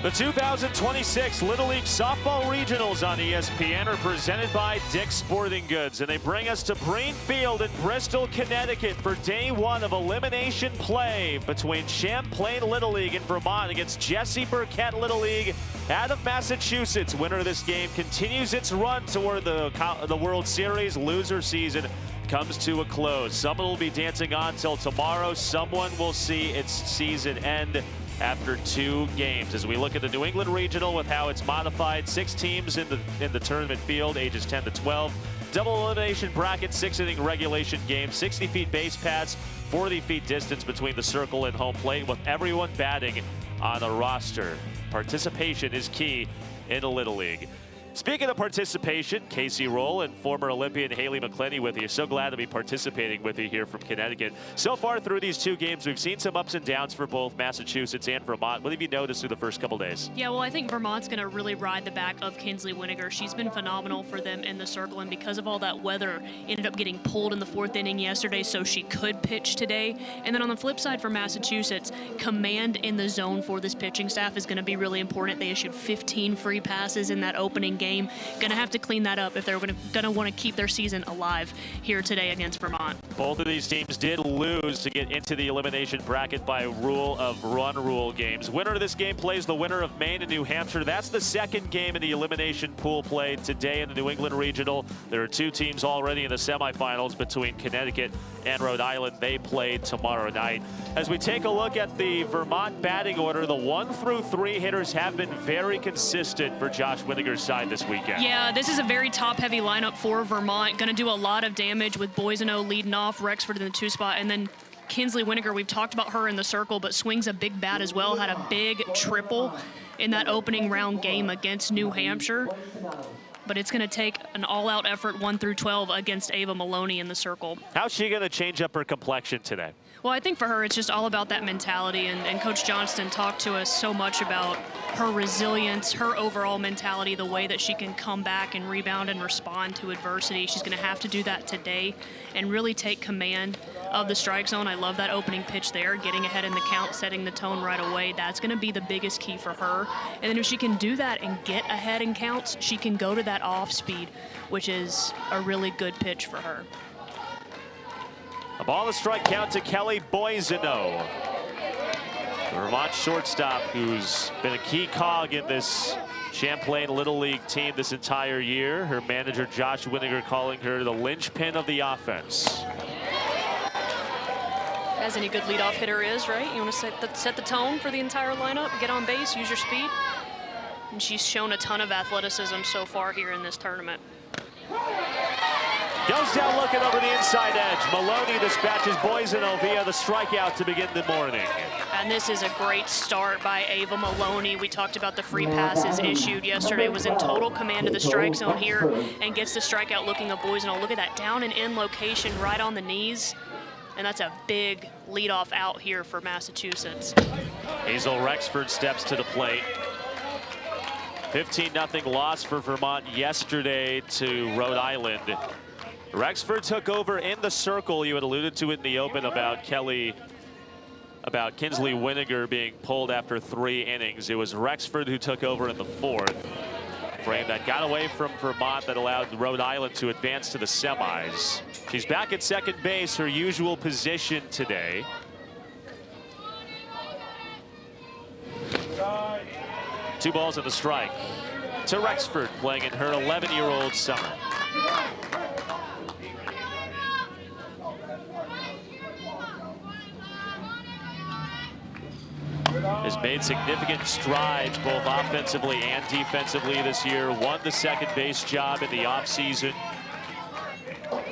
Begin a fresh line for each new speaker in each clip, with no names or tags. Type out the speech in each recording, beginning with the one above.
The 2026 Little League Softball Regionals on ESPN are presented by Dick's Sporting Goods, and they bring us to Breen Field in Bristol, Connecticut for day one of elimination play between Champlain Little League in Vermont against Jesse Burkett Little League out of Massachusetts. Winner of this game continues its run toward the World Series. Loser season comes to a close. Someone will be dancing on till tomorrow. Someone will see its season end after 2 games. As we look at the New England Regional with how it's modified, 6 teams in the tournament field, ages 10 to 12. Double elimination bracket, 6-inning regulation game, 60 feet base paths, 40 feet distance between the circle and home plate, with everyone batting on a roster. Participation is key in a Little League. Speaking of participation, Casey Roll and former Olympian Haley McClenny with you. So glad to be participating with you here from Connecticut. So far through these 2 games, we've seen some ups and downs for both Massachusetts and Vermont. What have you noticed through the first couple days?
Yeah, well, I think Vermont's going to really ride the back of Kinsley Winiger. She's been phenomenal for them in the circle, and because of all that weather, ended up getting pulled in the 4th inning yesterday, so she could pitch today. And then on the flip side for Massachusetts, command in the zone for this pitching staff is going to be really important. They issued 15 free passes in that opening game. Going to have to clean that up if they're going to want to keep their season alive here today against Vermont.
Both of these teams did lose to get into the elimination bracket by rule of run rule games. Winner of this game plays the winner of Maine and New Hampshire. That's the 2nd game in the elimination pool played today in the New England Regional. There are 2 teams already in the semifinals between Connecticut and Rhode Island. They play tomorrow night. As we take a look at the Vermont batting order, the 1 through 3 hitters have been very consistent for Josh Winiger's side this weekend.
Yeah, this is a very top-heavy lineup for Vermont. Going to do a lot of damage with Boiseau leading off, Rexford in the 2 spot, and then Kinsley Winiger, we've talked about her in the circle, but swings a big bat as well. Had a big triple in that opening round game against New Hampshire. But it's going to take an all-out effort 1 through 12 against Ava Maloney in the circle.
How's she going to change up her complexion today?
Well, I think for her, it's just all about that mentality, and Coach Johnston talked to us so much about her resilience, her overall mentality, the way that she can come back and rebound and respond to adversity. She's going to have to do that today and really take command of the strike zone. I love that opening pitch there, getting ahead in the count, setting the tone right away. That's going to be the biggest key for her. And then if she can do that and get ahead in counts, she can go to that off speed, which is a really good pitch for her.
A ball to strike count to Kelly Boiseau, the Vermont shortstop, who's been a key cog in this Champlain Little League team this entire year. Her manager, Josh Winiger, calling her the linchpin of the offense.
As any good leadoff hitter is, right? You want to set the tone for the entire lineup, get on base, use your speed. And she's shown a ton of athleticism so far here in this tournament.
Goes down looking over the inside edge. Maloney dispatches Boiseau via the strikeout to begin the morning.
And this is a great start by Ava Maloney. We talked about the free passes issued yesterday. Was in total command of the strike zone here and gets the strikeout looking at Boiseau. Look at that down and in location right on the knees. And that's a big leadoff out here for Massachusetts.
Hazel Rexford steps to the plate. 15-0 loss for Vermont yesterday to Rhode Island. Rexford took over in the circle. You had alluded to it in the open about Kinsley Winiger being pulled after 3 innings. It was Rexford who took over in the 4th. Frame that got away from Vermont that allowed Rhode Island to advance to the semis. She's back at second base, her usual position today. Two balls and a strike to Rexford, playing in her 11-year-old summer. Has made significant strides both offensively and defensively this year. Won the second base job in the offseason.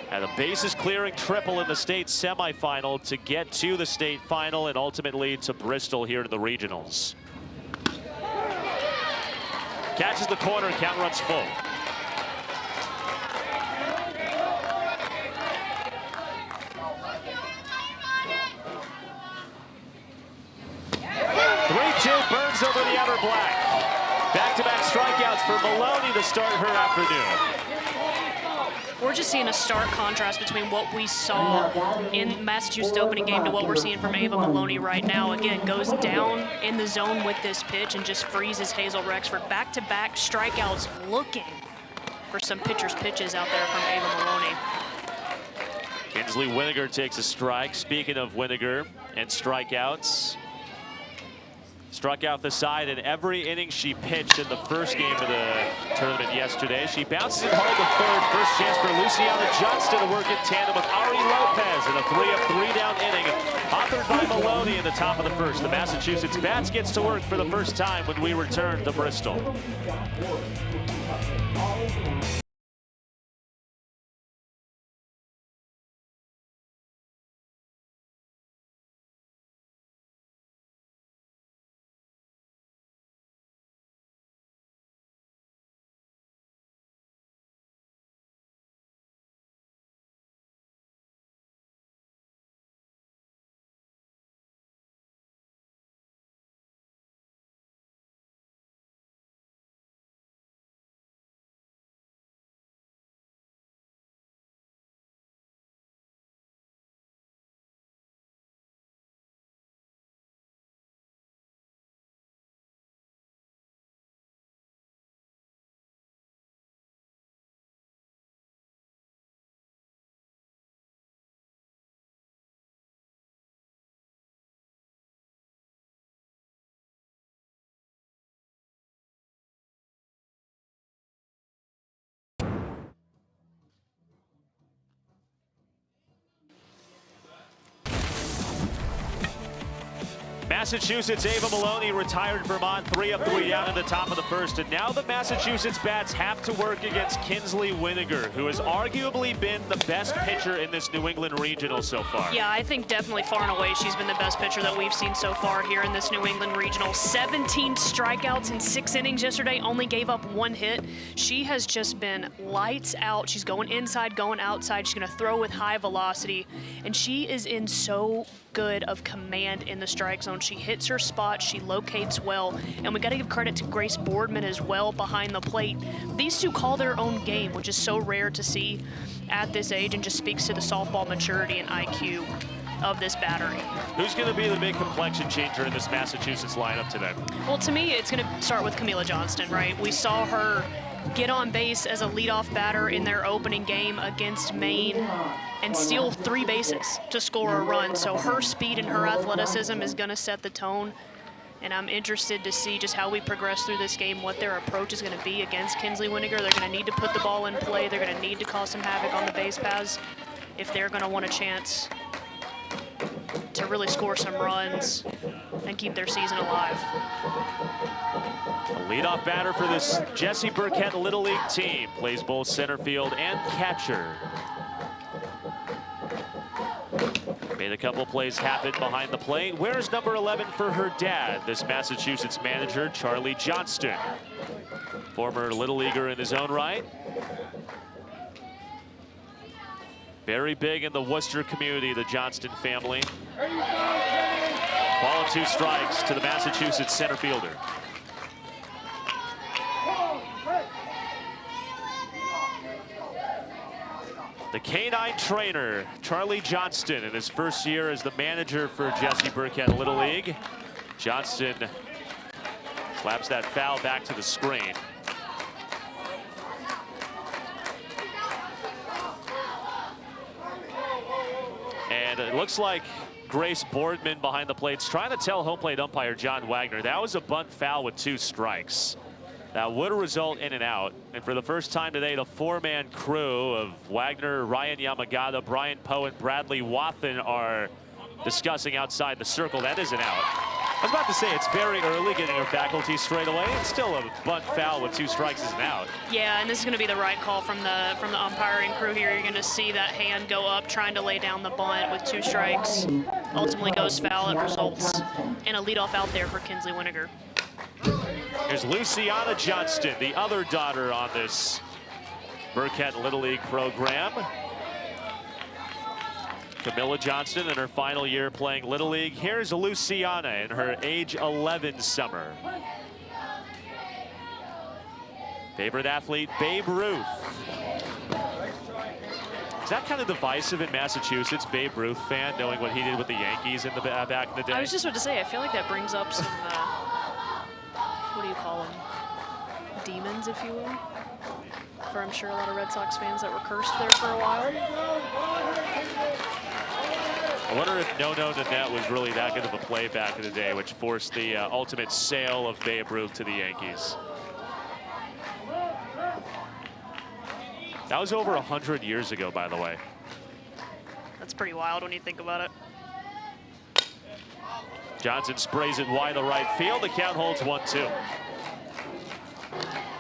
Had a bases clearing triple in the state semifinal to get to the state final and ultimately to Bristol here in the regionals. Catches the corner, count runs full. Burns over the outer black. Back-to-back strikeouts for Maloney to start her afternoon.
We're just seeing a stark contrast between what we saw in Massachusetts opening game to what we're seeing from Ava Maloney right now. Again, goes down in the zone with this pitch and just freezes Hazel Rexford. Back-to-back strikeouts, looking for some pitcher's pitches out there from Ava Maloney.
Kinsley Winiger takes a strike. Speaking of Winiger and strikeouts, struck out the side in every inning she pitched in the first game of the tournament yesterday. She bounces it hard to third. First chance for Luciana Johnston to work in tandem with Ari Lopez in a 3-up, 3-down inning, authored by Maloney in the top of the first. The Massachusetts Bats gets to work for the first time when we return to Bristol. Massachusetts Ava Maloney retired Vermont 3-up, 3-down in the top of the first, and now the Massachusetts Bats have to work against Kinsley Winiger, who has arguably been the best pitcher in this New England Regional so far.
Yeah, I think definitely far and away she's been the best pitcher that we've seen so far here in this New England Regional. 17 strikeouts in 6 innings yesterday, only gave up 1 hit. She has just been lights out. She's going inside, going outside. She's going to throw with high velocity, and she is in so good of command in the strike zone. She hits her spot, she locates well, and we got to give credit to Grace Boardman as well behind the plate. These two call their own game, which is so rare to see at this age, and just speaks to the softball maturity and IQ of this battery.
Who's going to be the big complexion changer in this Massachusetts lineup today?
Well, to me, it's going to start with Camila Johnston, right? We saw her get on base as a leadoff batter in their opening game against Maine and steal 3 bases to score a run. So her speed and her athleticism is going to set the tone. And I'm interested to see just how we progress through this game, what their approach is going to be against Kinsley Winiger. They're going to need to put the ball in play. They're going to need to cause some havoc on the base paths if they're going to want a chance to really score some runs and keep their season alive.
A leadoff batter for this Jessie Burkett Little League team. Plays both center field and catcher. Made a couple plays happen behind the plate. Where's number 11 for her dad, this Massachusetts manager, Charlie Johnston? Former Little Leaguer in his own right. Very big in the Worcester community, the Johnston family. Ball and 2 strikes to the Massachusetts center fielder. The canine trainer, Charlie Johnston, in his first year as the manager for Jessie Burkett Little League. Johnston slaps that foul back to the screen. And it looks like Grace Boardman behind the plate's trying to tell home plate umpire John Wagner that was a bunt foul with 2 strikes. That would result in an out. And for the first time today, the 4-man crew of Wagner, Ryan Yamagata, Brian Poe, and Bradley Wathen are discussing outside the circle. That is an out. I was about to say, it's very early getting her faculty straight away. It's still a bunt foul with 2 strikes is an out.
Yeah, and this is going to be the right call from the umpiring crew here. You're going to see that hand go up, trying to lay down the bunt with 2 strikes. Ultimately goes foul. It results in a leadoff out there for Kinsley Winiger.
Here's Luciana Johnston, the other daughter on this Burkett Little League program. Camila Johnston in her final year playing Little League. Here's Luciana in her age 11 summer. Favorite athlete, Babe Ruth. that kind of divisive in Massachusetts? Babe Ruth fan, knowing what he did with the Yankees in the back in the day.
I was just about to say, I feel like that brings up some, what do you call them? Demons, if you will. For I'm sure a lot of Red Sox fans that were cursed there for a while.
I wonder if No Nanette was really that good of a play back in the day, which forced the ultimate sale of Babe Ruth to the Yankees. That was over 100 years ago, by the way.
That's pretty wild when you think about it.
Johnson sprays it wide to right field. The count holds 1-2.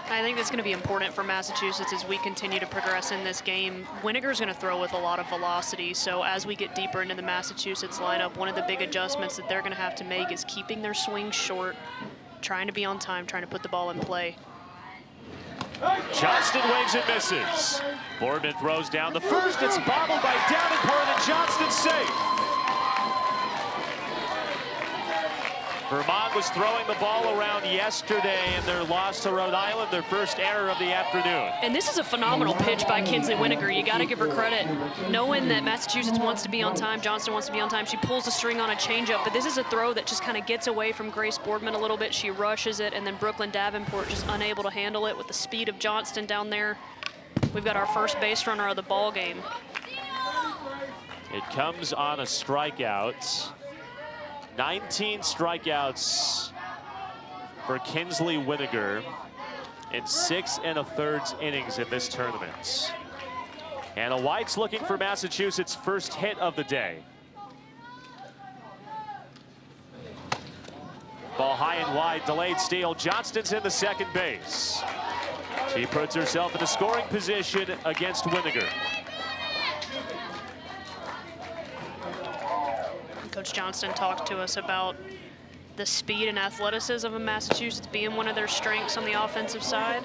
I think that's going to be important for Massachusetts as we continue to progress in this game. Winiger's going to throw with a lot of velocity, so as we get deeper into the Massachusetts lineup, one of the big adjustments that they're going to have to make is keeping their swing short, trying to be on time, trying to put the ball in play.
Johnston waves and misses. Boardman throws down the first. It's bobbled by Davenport, and Johnston's safe. Vermont was throwing the ball around yesterday in their loss to Rhode Island, their first error of the afternoon.
And this is a phenomenal pitch by Kinsley Winiger. You got to give her credit. Knowing that Massachusetts wants to be on time, Johnston wants to be on time, she pulls the string on a changeup, but this is a throw that just kind of gets away from Grace Boardman a little bit. She rushes it, and then Brooklyn Davenport just unable to handle it with the speed of Johnston down there. We've got our first base runner of the ball game.
It comes on a strikeout. 19 strikeouts for Kinsley Winiger in 6 1/3 innings in this tournament. Hannah White's looking for Massachusetts' first hit of the day. Ball high and wide, delayed steal. Johnston's in the second base. She puts herself in a scoring position against Winiger.
Coach Johnston talked to us about the speed and athleticism of Massachusetts being one of their strengths on the offensive side.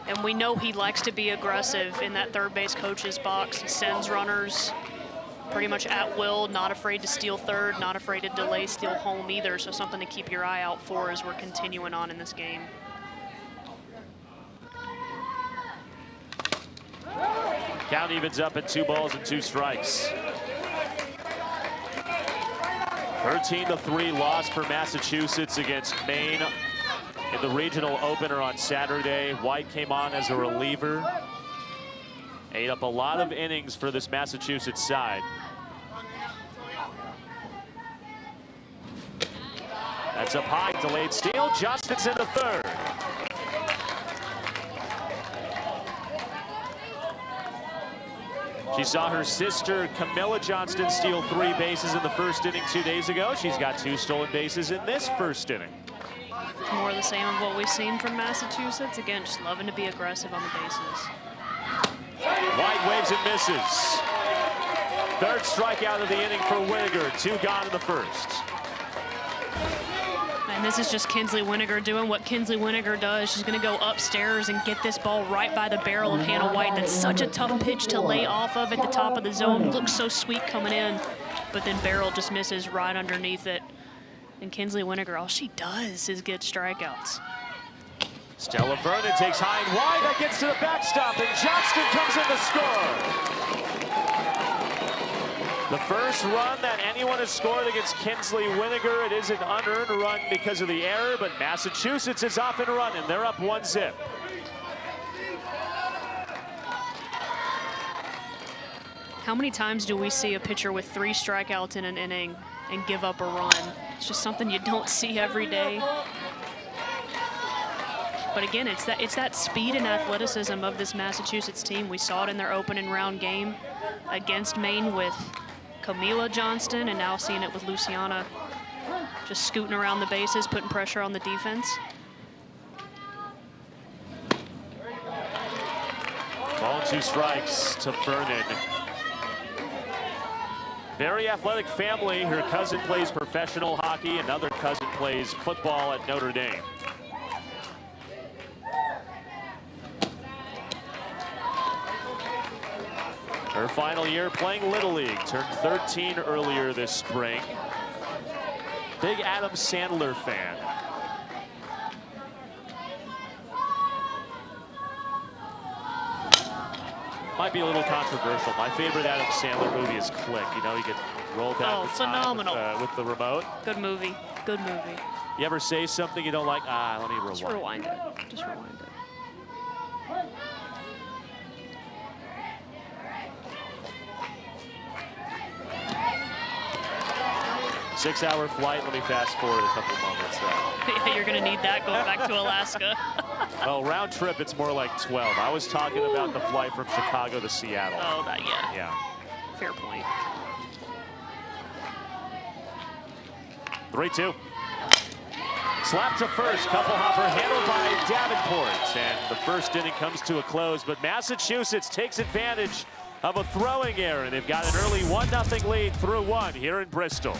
And we know he likes to be aggressive in that third base coach's box. He sends runners pretty much at will, not afraid to steal third, not afraid to delay steal home either. So something to keep your eye out for as we're continuing on in this game.
Count evens up at 2 balls and 2 strikes. 13-3 loss for Massachusetts against Maine in the regional opener on Saturday. White came on as a reliever. Ate up a lot of innings for this Massachusetts side. That's up high, delayed steal. Johnston's in the third. She saw her sister Camilla Johnston steal 3 bases in the first inning 2 days ago. She's got 2 stolen bases in this first inning.
More of the same of what we've seen from Massachusetts. Again, just loving to be aggressive on the bases.
White waves and misses. Third strikeout of the inning for Winiger. 2 gone in the first.
And this is just Kinsley Winiger doing what Kinsley Winiger does. She's going to go upstairs and get this ball right by the barrel of Hannah White. That's such a tough pitch to lay off of at the top of the zone. Looks so sweet coming in, but then barrel just misses right underneath it. And Kinsley Winiger, all she does is get strikeouts.
Stella Vernon takes high and wide. That gets to the backstop, and Johnston comes in to score. The first run that anyone has scored against Kinsley Winiger. It is an unearned run because of the error, but Massachusetts is off and running. They're up 1-0.
How many times do we see a pitcher with 3 strikeouts in an inning and give up a run? It's just something you don't see every day. But again, it's that speed and athleticism of this Massachusetts team. We saw it in their opening round game against Maine with Camilla Johnston, and now seeing it with Luciana just scooting around the bases, putting pressure on the defense.
Ball 2 strikes to Vernon. Very athletic family. Her cousin plays professional hockey. Another cousin plays football at Notre Dame. Her final year playing Little League, turned 13 earlier this spring. Big Adam Sandler fan. Might be a little controversial. My favorite Adam Sandler movie is Click. You know, you get rolled down the
phenomenal.
with the remote.
Good movie. Good movie.
You ever say something you don't like? Let me rewind.
Just rewind it. Just rewind it.
6-hour flight. Let me fast forward a couple moments.
Yeah, you're going to need that going back to Alaska.
Well, round trip, it's more like 12. I was talking about the flight from Chicago to Seattle.
Oh, that, yeah.
Yeah.
Fair point.
3-2. Slap to first, couple hopper handled by Davenport. And the first inning comes to a close, but Massachusetts takes advantage of a throwing error. And they've got an early 1-0 lead through one here in Bristol.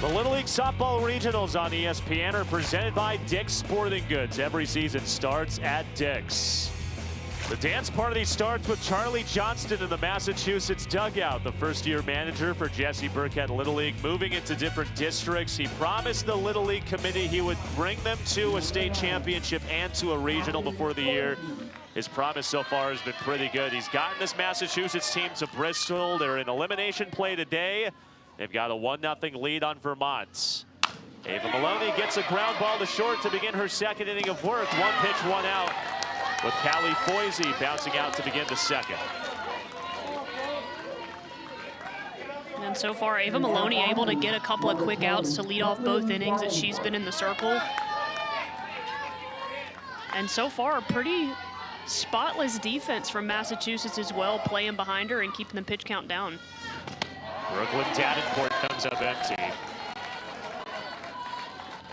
The Little League Softball Regionals on ESPN are presented by Dick's Sporting Goods. Every season starts at Dick's. The dance party starts with Charlie Johnston in the Massachusetts dugout, the first-year manager for Jesse Burkett Little League, moving into different districts. He promised the Little League committee he would bring them to a state championship and to a regional before the year. His promise so far has been pretty good. He's gotten this Massachusetts team to Bristol. They're in elimination play today. They've got a 1-0 lead on Vermont. Ava Maloney gets a ground ball to short to begin her second inning of work. 1 pitch, 1 out, with Callie Foisey bouncing out to begin the second.
And so far, Ava Maloney able to get a couple of quick outs to lead off both innings that she's been in the circle. And so far, a pretty spotless defense from Massachusetts as well, playing behind her and keeping the pitch count down.
Brooklyn Davenport comes up empty.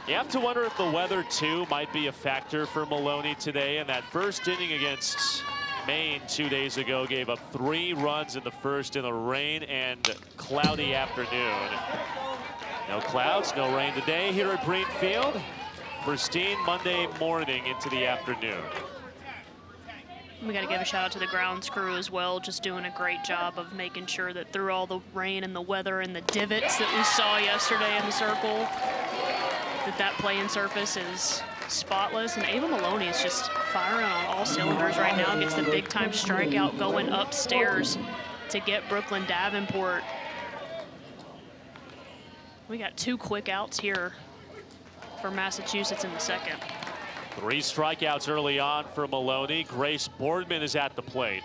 You have to wonder if the weather, too, might be a factor for Maloney today. And that first inning against Maine 2 days ago gave up 3 runs in the first in a rain and cloudy afternoon. No clouds, no rain today here at Breen Field. Pristine Monday morning into the afternoon.
We got to give a shout out to the grounds crew as well, just doing a great job of making sure that through all the rain and the weather and the divots that we saw yesterday in the circle, that playing surface is spotless. And Ava Maloney is just firing on all cylinders right now. Gets the big time strikeout going upstairs to get Brooklyn Davenport. We got 2 quick outs here for Massachusetts in the second.
3 strikeouts early on for Maloney. Grace Boardman is at the plate.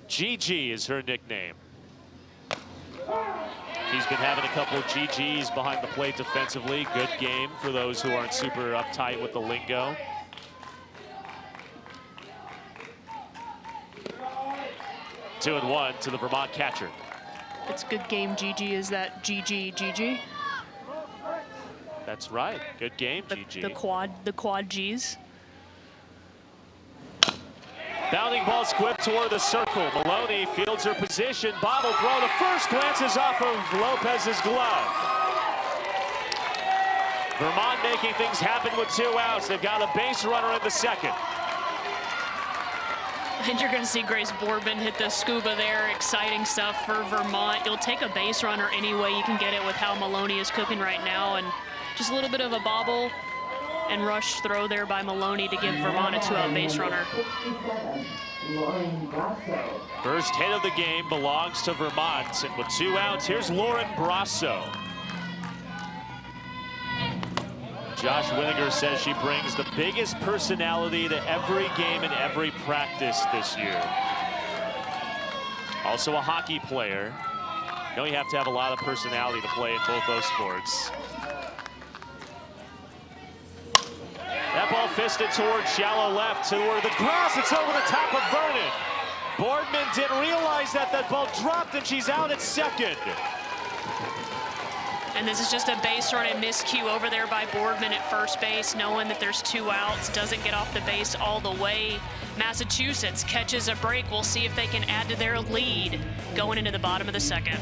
Gigi is her nickname. She's been having a couple of GGs behind the plate defensively. Good game for those who aren't super uptight with the lingo. Two and one to the Vermont catcher.
It's good game, Gigi. Is that Gigi?
That's right. Good game, Gigi.
The quad Gs.
Bounding ball squipped toward the circle. Maloney fields her position. Bobble throw. The first glances off of Lopez's glove. Vermont making things happen with 2 outs. They've got a base runner in the second.
And you're going to see Grace Boardman hit the scuba there. Exciting stuff for Vermont. You'll take a base runner any way you can get it with how Maloney is cooking right now. And just a little bit of a bobble and rush throw there by Maloney to give Vermont a 2-out base runner.
First hit of the game belongs to Vermont. And with 2 outs, here's Lauren Brasso. Josh Winiger says she brings the biggest personality to every game and every practice this year. Also a hockey player. You know you have to have a lot of personality to play in both those sports. That ball fisted toward shallow left, toward the cross. It's over the top of Vernon. Boardman didn't realize that ball dropped, and she's out at second.
And this is just a base run and miscue over there by Boardman at first base, knowing that there's 2 outs, doesn't get off the base all the way. Massachusetts catches a break. We'll see if they can add to their lead going into the bottom of the second.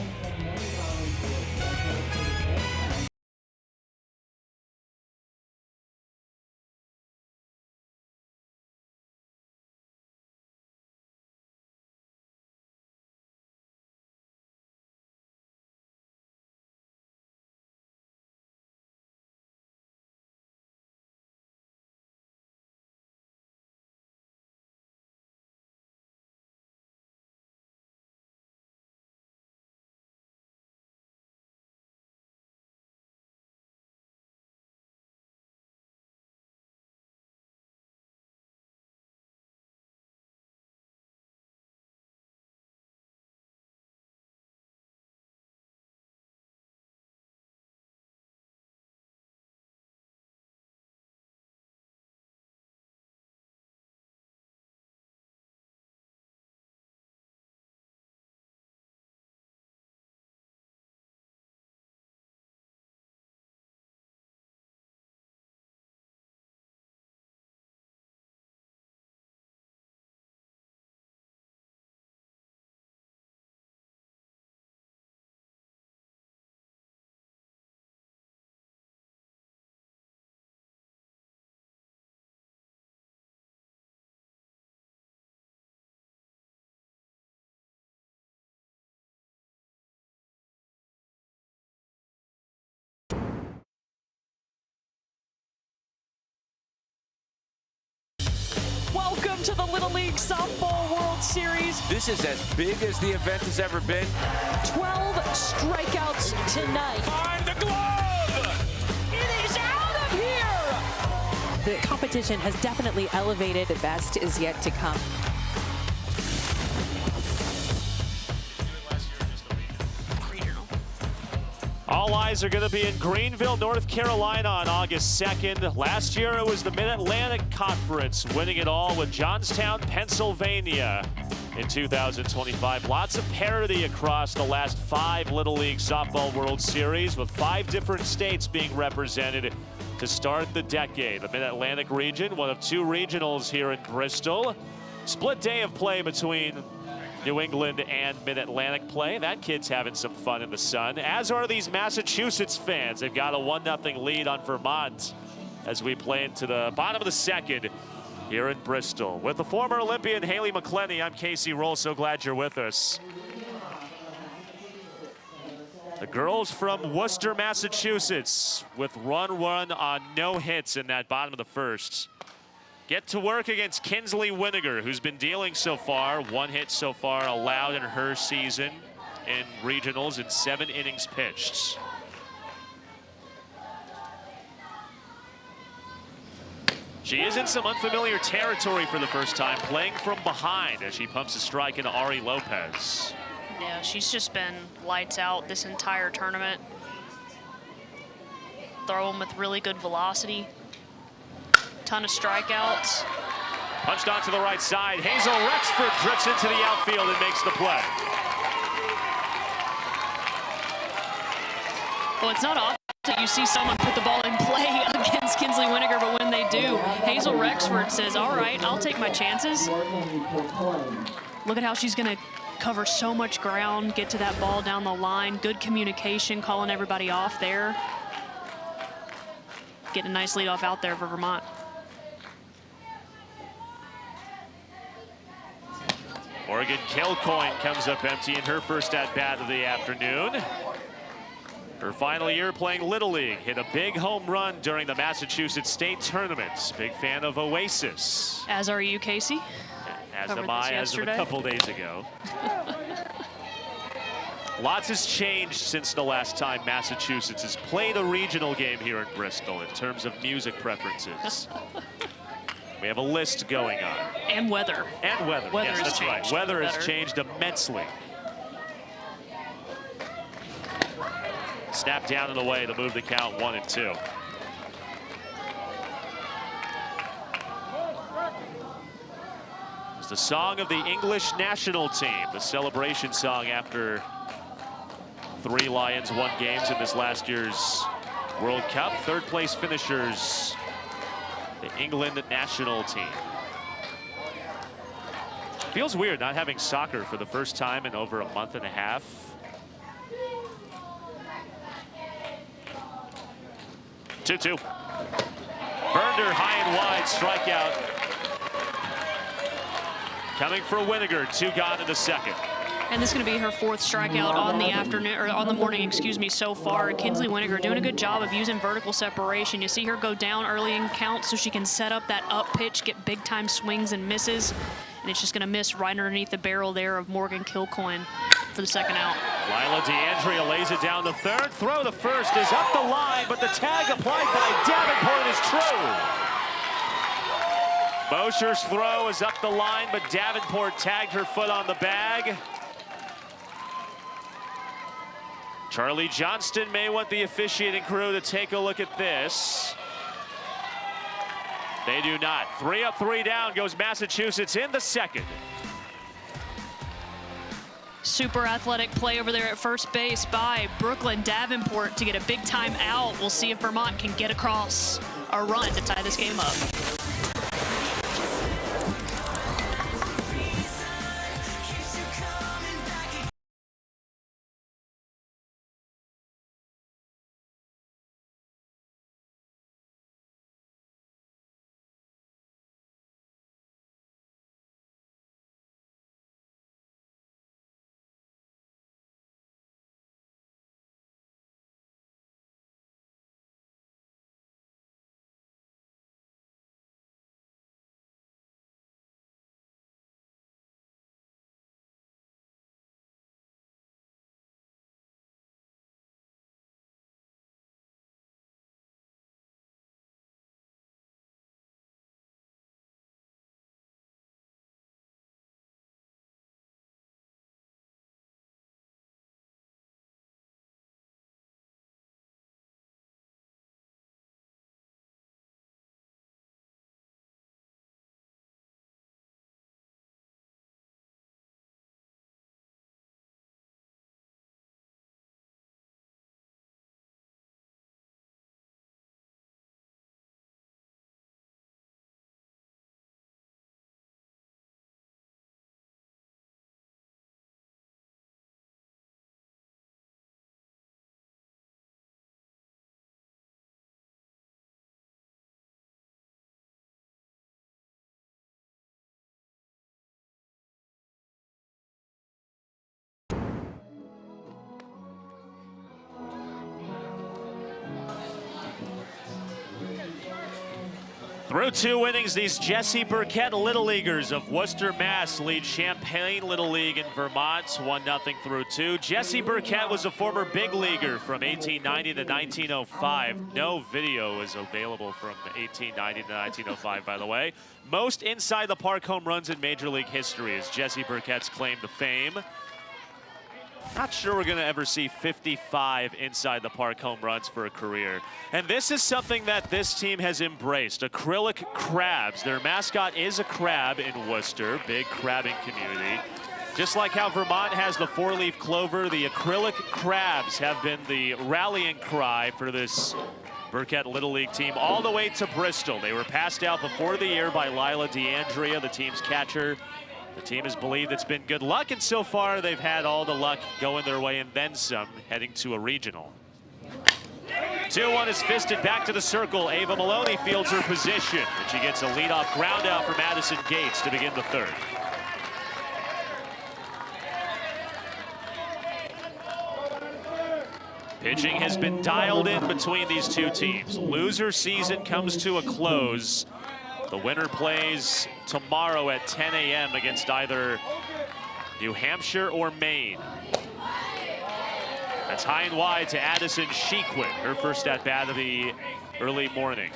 Welcome to the Little League Softball World Series.
This is as big as the event has ever been.
12 strikeouts tonight.
Find the glove!
It is out of here!
The competition has definitely elevated. The best is yet to come.
All eyes are going to be in Greenville, North Carolina on August 2nd. Last year it was the Mid-Atlantic Conference, winning it all with Johnstown, Pennsylvania in 2025. Lots of parity across the last 5 Little League Softball World Series, with 5 different states being represented to start the decade. The Mid-Atlantic region, one of 2 regionals here in Bristol. Split day of play between New England and Mid-Atlantic play. That kid's having some fun in the sun, as are these Massachusetts fans. They've got a 1-0 lead on Vermont as we play into the bottom of the second here in Bristol. With the former Olympian Haley McClenny, I'm Casey Roll. So glad you're with us. The girls from Worcester, Massachusetts, with run on no hits in that bottom of the first, get to work against Kinsley Winiger, who's been dealing so far. 1 hit so far allowed in her season in regionals in 7 innings pitched. She is in some unfamiliar territory for the first time, playing from behind as she pumps a strike into Ari Lopez.
Yeah, she's just been lights out this entire tournament. Throwing with really good velocity. Ton of strikeouts.
Punched onto the right side. Hazel Rexford drifts into the outfield and makes the play.
Well, it's not often you see someone put the ball in play against Kinsley Winiger, but when they do, Hazel Rexford says, all right, I'll take my chances. Look at how she's going to cover so much ground, get to that ball down the line. Good communication, calling everybody off there. Getting a nice lead off out there for Vermont.
Morgan Kilcoyne comes up empty in her first at-bat of the afternoon. Her final year playing Little League, hit a big home run during the Massachusetts State Tournament. Big fan of Oasis.
As are you, Casey?
As am I, as of a couple days ago. Lots has changed since the last time Massachusetts has played a regional game here in Bristol in terms of music preferences. We have a list going on.
And weather.
And weather.
Weather
yes,
has
that's
changed.
right. Weather has changed immensely. Snap down and away to move the count 1-2. It's the song of the English national team, the celebration song after 3 Lions won games in this last year's World Cup. Third place finishers, the England national team. Feels weird not having soccer for the first time in over a month and a half. Two-two. Burned her high and wide, strikeout. Coming for Winiger, 2 gone in the second.
And this is going to be her 4th strikeout on the afternoon, or on the morning, excuse me, so far. Kinsley Winiger doing a good job of using vertical separation. You see her go down early in count so she can set up that up pitch, get big time swings and misses. And it's just going to miss right underneath the barrel there of Morgan Kilcoyne for the second out.
Lila D'Andrea lays it down the third. Throw to first is up the line, but the tag applied by Davenport is true. Mosher's throw is up the line, but Davenport tagged her foot on the bag. Charlie Johnston may want the officiating crew to take a look at this. They do not. 3 up, 3 down goes Massachusetts in the second.
Super athletic play over there at first base by Brooklyn Davenport to get a big time out. We'll see if Vermont can get across a run to tie this game up.
Through 2 innings, these Jessie Burkett Little Leaguers of Worcester, Mass. lead Champaign Little League in Vermont 1-0 through 2. Jessie Burkett was a former big leaguer from 1890 to 1905. No video is available from 1890 to 1905, by the way. Most inside the park home runs in Major League history is Jessie Burkett's claim to fame. Not sure we're going to ever see 55 inside the park home runs for a career. And this is something that this team has embraced, acrylic crabs. Their mascot is a crab in Worcester, big crabbing community. Just like how Vermont has the 4-leaf clover, the acrylic crabs have been the rallying cry for this Burkett Little League team all the way to Bristol. They were passed out before the year by Lila DeAndrea, the team's catcher. The team has believed it's been good luck, and so far they've had all the luck going their way and then some, heading to a regional. 2-1 is fisted back to the circle. Ava Maloney fields her position, and she gets a leadoff ground out for Madison Gates to begin the third. Pitching has been dialed in between these two teams. Loser season comes to a close. The winner plays tomorrow at 10 a.m. against either New Hampshire or Maine. That's high and wide to Addison Shequin, her first at-bat of the early morning.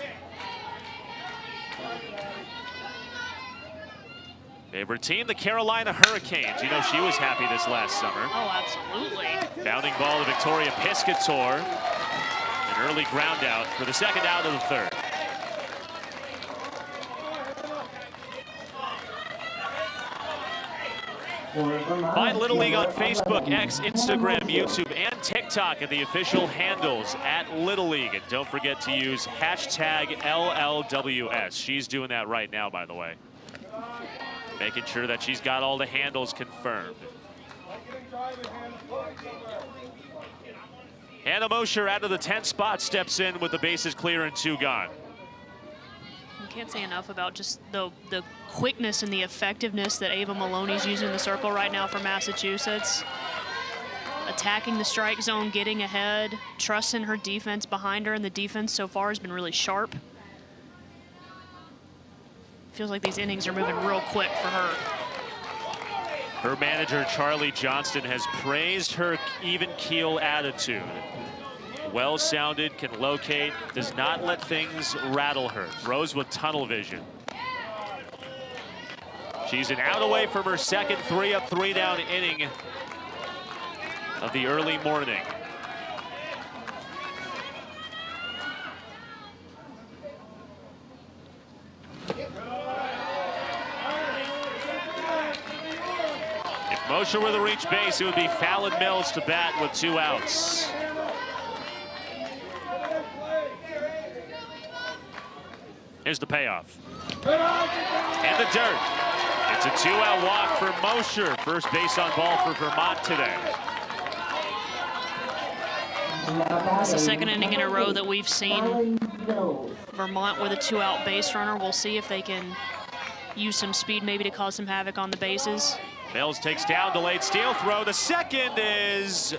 Favorite team, the Carolina Hurricanes. You know she was happy this last summer.
Oh, absolutely.
Bounding ball to Victoria Piscator. An early ground out for the second out of the third. Find Little League on Facebook, X, Instagram, YouTube, and TikTok at the official handles at Little League. And don't forget to use hashtag LLWS. She's doing that right now, by the way. Making sure that she's got all the handles confirmed. Hannah Mosher out of the 10th spot steps in with the bases clear and 2 gone.
I can't say enough about just the quickness and the effectiveness that Ava Maloney's using the circle right now for Massachusetts. Attacking the strike zone, getting ahead, trusting her defense behind her, and the defense so far has been really sharp. Feels like these innings are moving real quick for her.
Her manager, Charlie Johnston, has praised her even keel attitude. Well-sounded, can locate, does not let things rattle her. Throws with tunnel vision. She's an out away from her second 3-up, 3-down inning of the early morning. If Mosher were to reach base, it would be Fallon Mills to bat with 2 outs. Here's the payoff. And the dirt. It's a 2-out walk for Mosher. First base on ball for Vermont today.
It's the second inning in a row that we've seen Vermont with a 2-out base runner. We'll see if they can use some speed maybe to cause some havoc on the bases.
Mills takes down, delayed steal throw. The second is,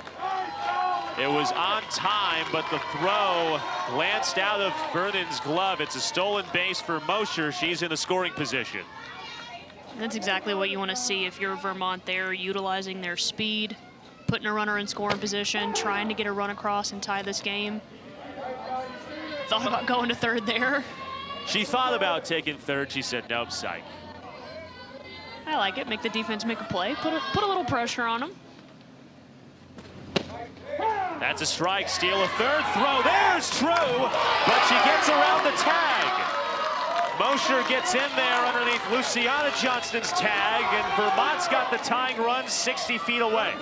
it was on time, but the throw glanced out of Vernon's glove. It's a stolen base for Mosher. She's in a scoring position.
That's exactly what you want to see if you're Vermont there, utilizing their speed, putting a runner in scoring position, trying to get a run across and tie this game. Thought about going to third there.
She thought about taking third. She said, nope, psych.
I like it. Make the defense make a play. Put a little pressure on them.
That's a strike. Steal a third throw. There's True, but she gets around the tag. Mosher gets in there underneath Luciana Johnston's tag, and Vermont's got the tying run 60 feet away.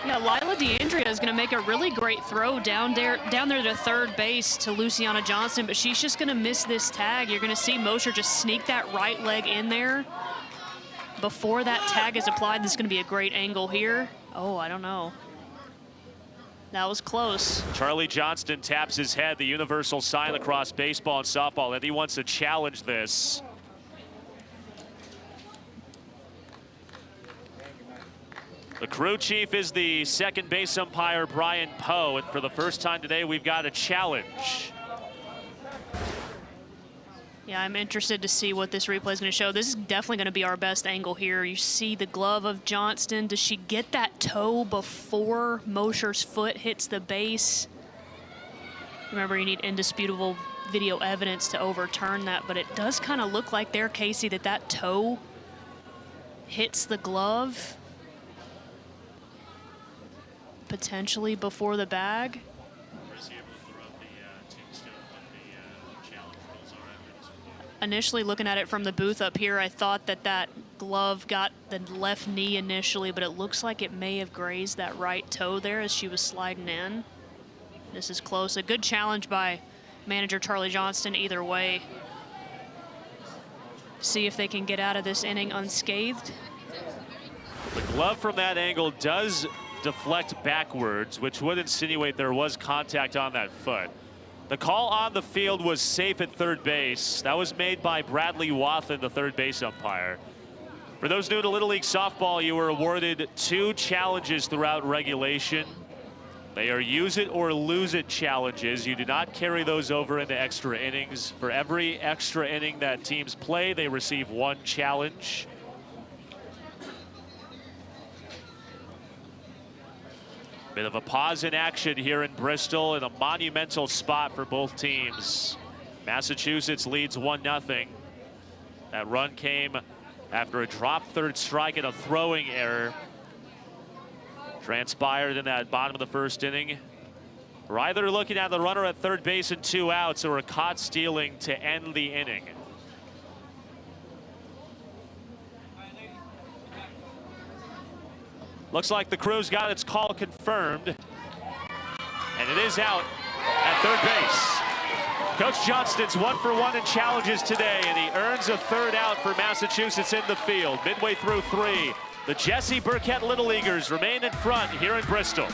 Yeah, Lila DeAndrea is going to make a really great throw down there to third base to Luciana Johnston, but she's just going to miss this tag. You're going to see Mosher just sneak that right leg in there before that tag is applied. This is going to be a great angle here. Oh, I don't know. That was close.
Charlie Johnston taps his head, the universal sign across baseball and softball, that he wants to challenge this. The crew chief is the second base umpire, Brian Poe, and for the first time today, we've got a challenge.
Yeah, I'm interested to see what this replay is going to show. This is definitely going to be our best angle here. You see the glove of Johnston. Does she get that toe before Mosher's foot hits the base? Remember, you need indisputable video evidence to overturn that, but it does kind of look like there, Casey, that toe hits the glove potentially before the bag. Initially looking at it from the booth up here, I thought that glove got the left knee initially, but it looks like it may have grazed that right toe there as she was sliding in. This is close. A good challenge by manager Charlie Johnston either way. See if they can get out of this inning unscathed.
The glove from that angle does deflect backwards, which would insinuate there was contact on that foot. The call on the field was safe at third base. That was made by Bradley Wathen, the third base umpire. For those new to Little League Softball, you were awarded 2 challenges throughout regulation. They are use it or lose it challenges. You do not carry those over into extra innings. For every extra inning that teams play, they receive 1 challenge. Bit of a pause in action here in Bristol in a monumental spot for both teams. Massachusetts leads 1-0. That run came after a dropped third strike and a throwing error transpired in that bottom of the first inning. We're either looking at the runner at third base and 2 outs or a caught stealing to end the inning. Looks like the crew's got its call confirmed. And it is out at third base. Coach Johnston's 1 for 1 in challenges today, and he earns a third out for Massachusetts in the field. Midway through 3, the Jesse Burkett Little Leaguers remain in front here in Bristol.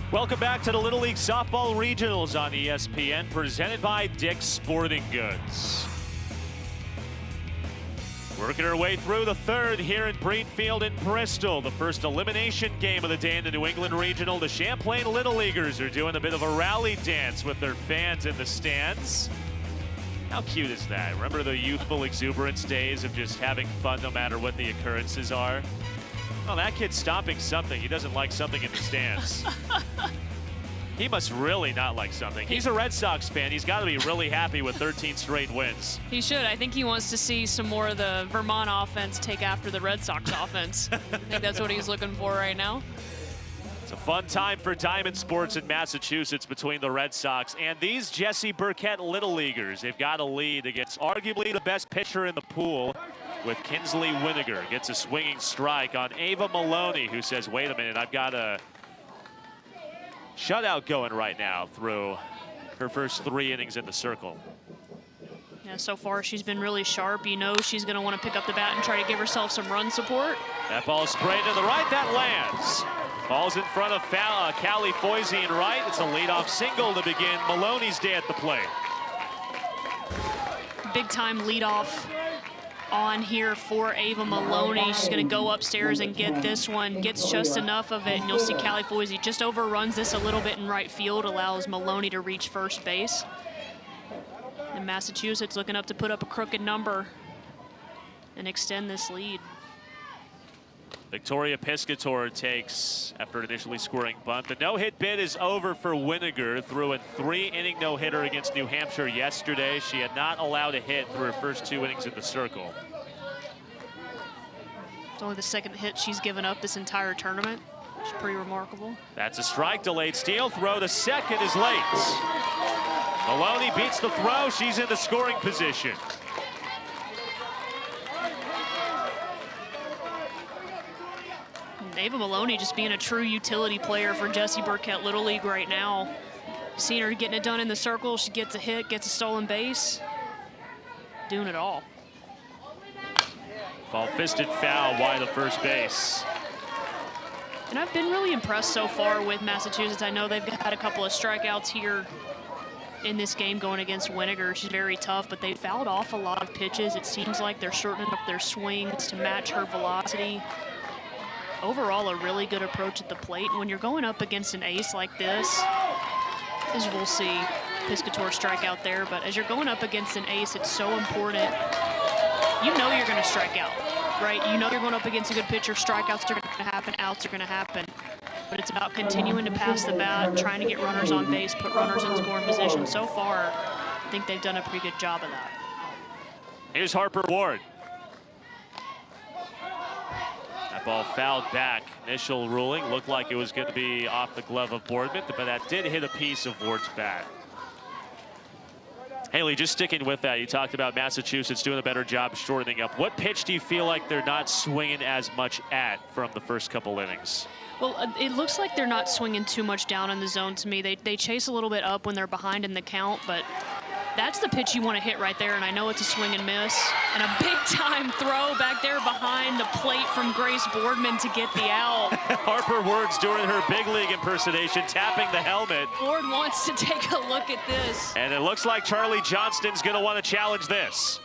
Welcome back to the Little League Softball Regionals on ESPN, presented by Dick's Sporting Goods. Working our way through the third here in Greenfield in Bristol. The first elimination game of the day in the New England Regional. The Champlain Little Leaguers are doing a bit of a rally dance with their fans in the stands. How cute is that? Remember the youthful exuberance days of just having fun no matter what the occurrences are? Oh, that kid's stopping something. He doesn't like something in the stands. He must really not like something. He's a Red Sox fan. He's got to be really happy with 13 straight wins.
He should. I think he wants to see some more of the Vermont offense take after the Red Sox offense. I think that's what he's looking for right now.
It's a fun time for Diamond Sports in Massachusetts between the Red Sox and these Jesse Burkett Little Leaguers. They've got a lead against arguably the best pitcher in the pool with Kinsley Winiger. Gets a swinging strike on Ava Maloney, who says, wait a minute, I've got a shutout going right now through her first 3 innings in the circle.
Yeah, so far she's been really sharp. You know she's going to want to pick up the bat and try to give herself some run support.
That ball sprayed to the right, that lands. Falls in front of Callie Foisey in right. It's a leadoff single to begin Maloney's day at the plate.
Big time leadoff on here for Ava Maloney. She's going to go upstairs and get this one. Gets just enough of it, and you'll see Callie Foisey just overruns this a little bit in right field, allows Maloney to reach first base. And Massachusetts looking up to put up a crooked number and extend this lead.
Victoria Piscator takes after initially scoring bunt. The no-hit bid is over for Winiger. Threw a 3-inning no-hitter against New Hampshire yesterday. She had not allowed a hit through her first 2 innings in the circle.
It's only the second hit she's given up this entire tournament. It's pretty remarkable.
That's a strike. Delayed steal. Throw to second is late. Maloney beats the throw. She's in the scoring position.
Ava Maloney just being a true utility player for Jessie Burkett Little League right now. Seeing her getting it done in the circle. She gets a hit, gets a stolen base. Doing it all.
Ball fisted foul wide of first base.
And I've been really impressed so far with Massachusetts. I know they've had a couple of strikeouts here in this game going against Winiger. She's very tough, but they fouled off a lot of pitches. It seems like they're shortening up their swings to match her velocity. Overall, a really good approach at the plate. And when you're going up against an ace like this, as we'll see, Piscator strike out there, but as you're going up against an ace, it's so important. You know you're going to strike out, right? You know you're going up against a good pitcher. Strikeouts are going to happen, outs are going to happen. But it's about continuing to pass the bat, trying to get runners on base, put runners in scoring position. So far, I think they've done a pretty good job of that.
Here's Harper Ward. That ball fouled back. Initial ruling looked like it was going to be off the glove of Boardman, but that did hit a piece of Ward's bat. Haley, just sticking with that, you talked about Massachusetts doing a better job shortening up. What pitch do you feel like they're not swinging as much at from the first couple innings?
Well, it looks like they're not swinging too much down in the zone to me. They chase a little bit up when they're behind in the count, but that's the pitch you want to hit right there, and I know it's a swing and miss. And a big-time throw back there behind the plate from Grace Boardman to get the out.
Harper Ward's doing her big league impersonation, tapping the helmet.
Ward wants to take a look at this.
And it looks like Charlie Johnston's going to want to challenge this.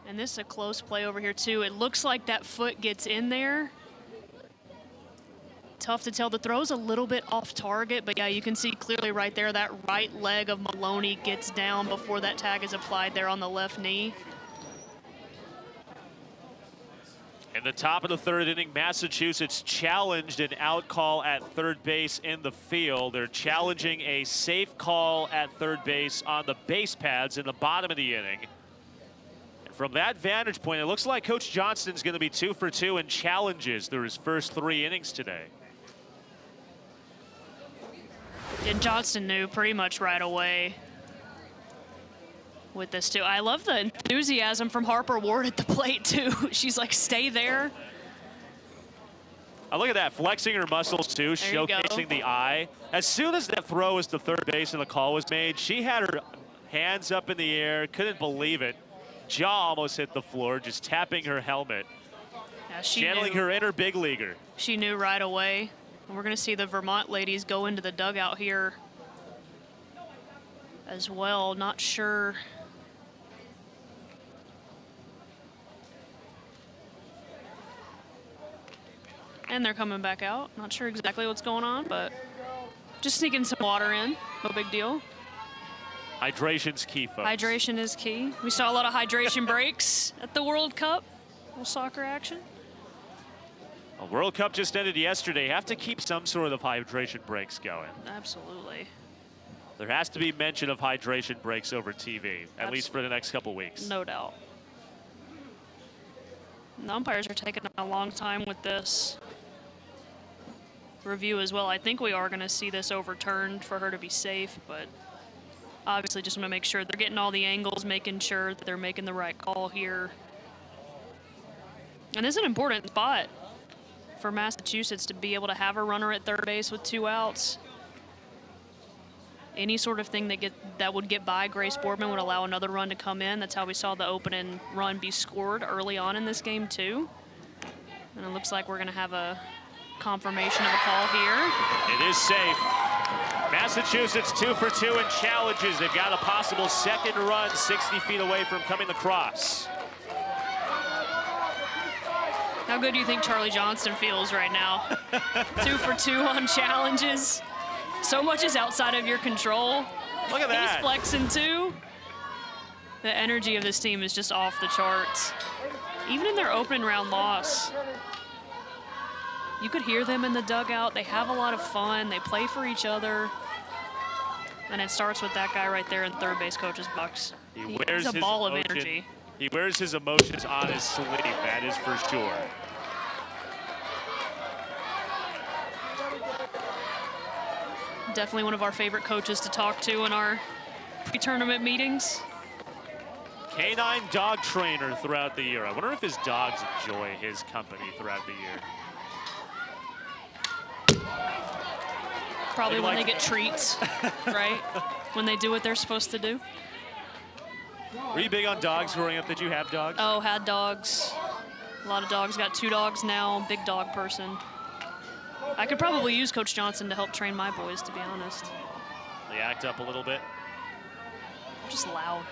And this is a close play over here, too. It looks like that foot gets in there. Tough to tell. The throw's a little bit off target, but yeah, you can see clearly right there that right leg of Maloney gets down before that tag is applied there on the left knee.
In the top of the third inning, Massachusetts challenged an out call at third base in the field. They're challenging a safe call at third base on the base pads in the bottom of the inning. From that vantage point, it looks like Coach Johnston's going to be 2 for 2 in challenges through his first 3 innings today.
And Johnston knew pretty much right away with this, too. I love the enthusiasm from Harper Ward at the plate, too. She's like, stay there.
Oh, look at that, flexing her muscles, too, showcasing the eye. As soon as that throw was to third base and the call was made, she had her hands up in the air, couldn't believe it. Jaw almost hit the floor, just tapping her helmet.
Yeah, she
channeling
knew.
her inner big leaguer.
She knew right away. And we're going to see the Vermont ladies go into the dugout here as well. Not sure. And they're coming back out. Not sure exactly what's going on, but just sneaking some water in. No big deal.
Hydration's key, folks.
Hydration is key. We saw a lot of hydration breaks at the World Cup. A little soccer action.
A World Cup just ended yesterday. Have to keep some sort of hydration breaks going.
Absolutely.
There has to be mention of hydration breaks over TV, at least for the next couple weeks.
No doubt. The umpires are taking a long time with this review as well. I think we are going to see this overturned for her to be safe, but obviously just want to make sure they're getting all the angles, making sure that they're making the right call here. And this is an important spot for Massachusetts to be able to have a runner at third base with 2 outs. Any sort of thing that would get by Grace Boardman would allow another run to come in. That's how we saw the opening run be scored early on in this game, too. And it looks like we're going to have a confirmation of a call here.
It is safe. Massachusetts 2 for 2 in challenges. They've got a possible second run 60 feet away from coming across.
How good do you think Charlie Johnston feels right now? 2 for 2 on challenges. So much is outside of your control.
Look at that.
He's flexing too. The energy of this team is just off the charts. Even in their opening round loss, you could hear them in the dugout. They have a lot of fun. They play for each other. And it starts with that guy right there in third base coach's box. He's a ball of energy.
He wears his emotions on his sleeve, that is for sure.
Definitely one of our favorite coaches to talk to in our pre-tournament meetings.
Canine dog trainer throughout the year. I wonder if his dogs enjoy his company throughout the year.
Probably when they get treats, right? When they do what they're supposed to do.
Were you big on dogs growing up? Did you have dogs?
Oh, had dogs. A lot of dogs. Got 2 dogs now. Big dog person. I could probably use Coach Johnson to help train my boys, to be honest.
They act up a little bit.
They're just loud.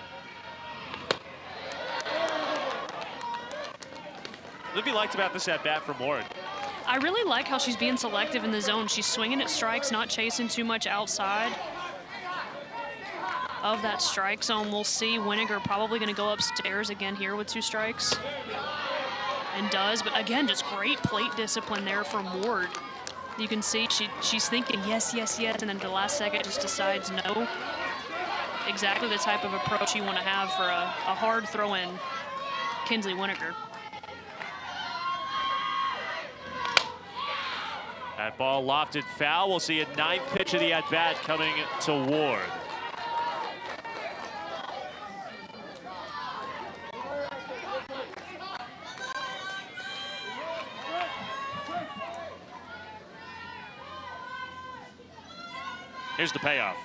What have you liked about this at-bat from Ward?
I really like how she's being selective in the zone. She's swinging at strikes, not chasing too much outside of that strike zone. We'll see Winiger probably going to go upstairs again here with 2 strikes. And does, but again, just great plate discipline there from Ward. You can see she's thinking yes, yes, yes, and then the last second just decides no. Exactly the type of approach you want to have for a hard throw-in Kinsley Winiger.
That ball lofted foul. We'll see a 9th pitch of the at-bat coming to Ward. Here's the payoff.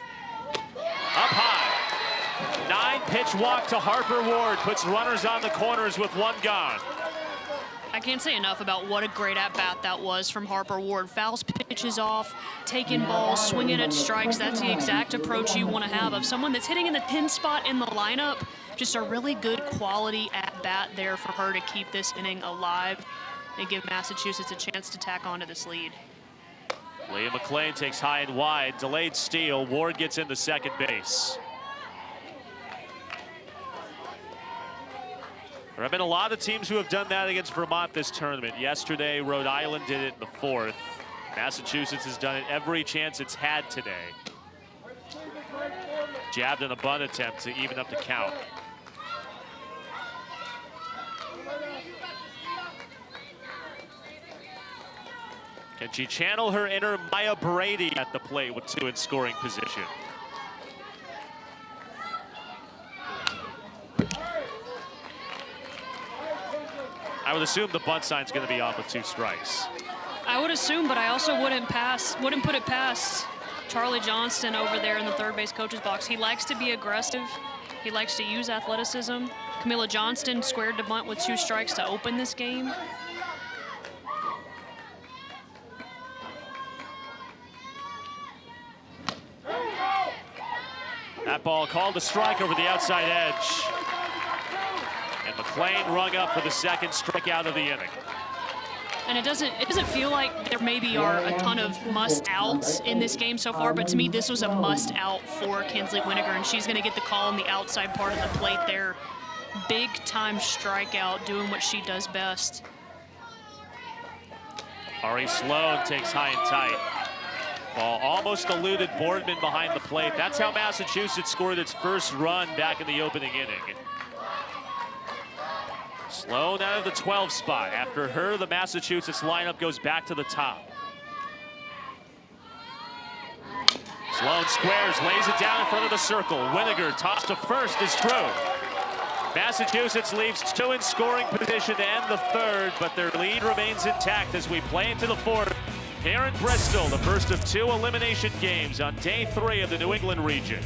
Up high. 9-pitch walk to Harper Ward. Puts runners on the corners with 1 gone.
I can't say enough about what a great at-bat that was from Harper Ward. Fouls pitches off, taking balls, swinging at strikes. That's the exact approach you want to have of someone that's hitting in the 10 spot in the lineup. Just a really good quality at-bat there for her to keep this inning alive and give Massachusetts a chance to tack onto this lead.
Leah McLean takes high and wide. Delayed steal. Ward gets into second base. There have been a lot of teams who have done that against Vermont this tournament. Yesterday, Rhode Island did it in the 4th. Massachusetts has done it every chance it's had today. Jabbed in a bunt attempt to even up the count. Can she channel her inner Maya Brady at the plate with 2 in scoring position? I would assume the bunt sign's going to be off with 2 strikes.
I would assume, but I also wouldn't put it past Charlie Johnston over there in the third base coach's box. He likes to be aggressive. He likes to use athleticism. Camilla Johnston squared to bunt with 2 strikes to open this game.
That ball called a strike over the outside edge. And McLean rung up for the 2nd strikeout of the inning.
And it doesn't feel like there maybe are a ton of must-outs in this game so far, but to me this was a must-out for Kinsley Winiger, and she's going to get the call on the outside part of the plate there. Big-time strikeout, doing what she does best.
Ari Sloan takes high and tight. Ball almost eluded Boardman behind the plate. That's how Massachusetts scored its first run back in the opening inning. Sloan out of the 12 spot. After her, the Massachusetts lineup goes back to the top. Sloan squares, lays it down in front of the circle. Winiger tossed to first is through. Massachusetts leaves 2 in scoring position to end the 3rd, but their lead remains intact as we play into the 4th. Here in Bristol, the first of 2 elimination games on day 3 of the New England region.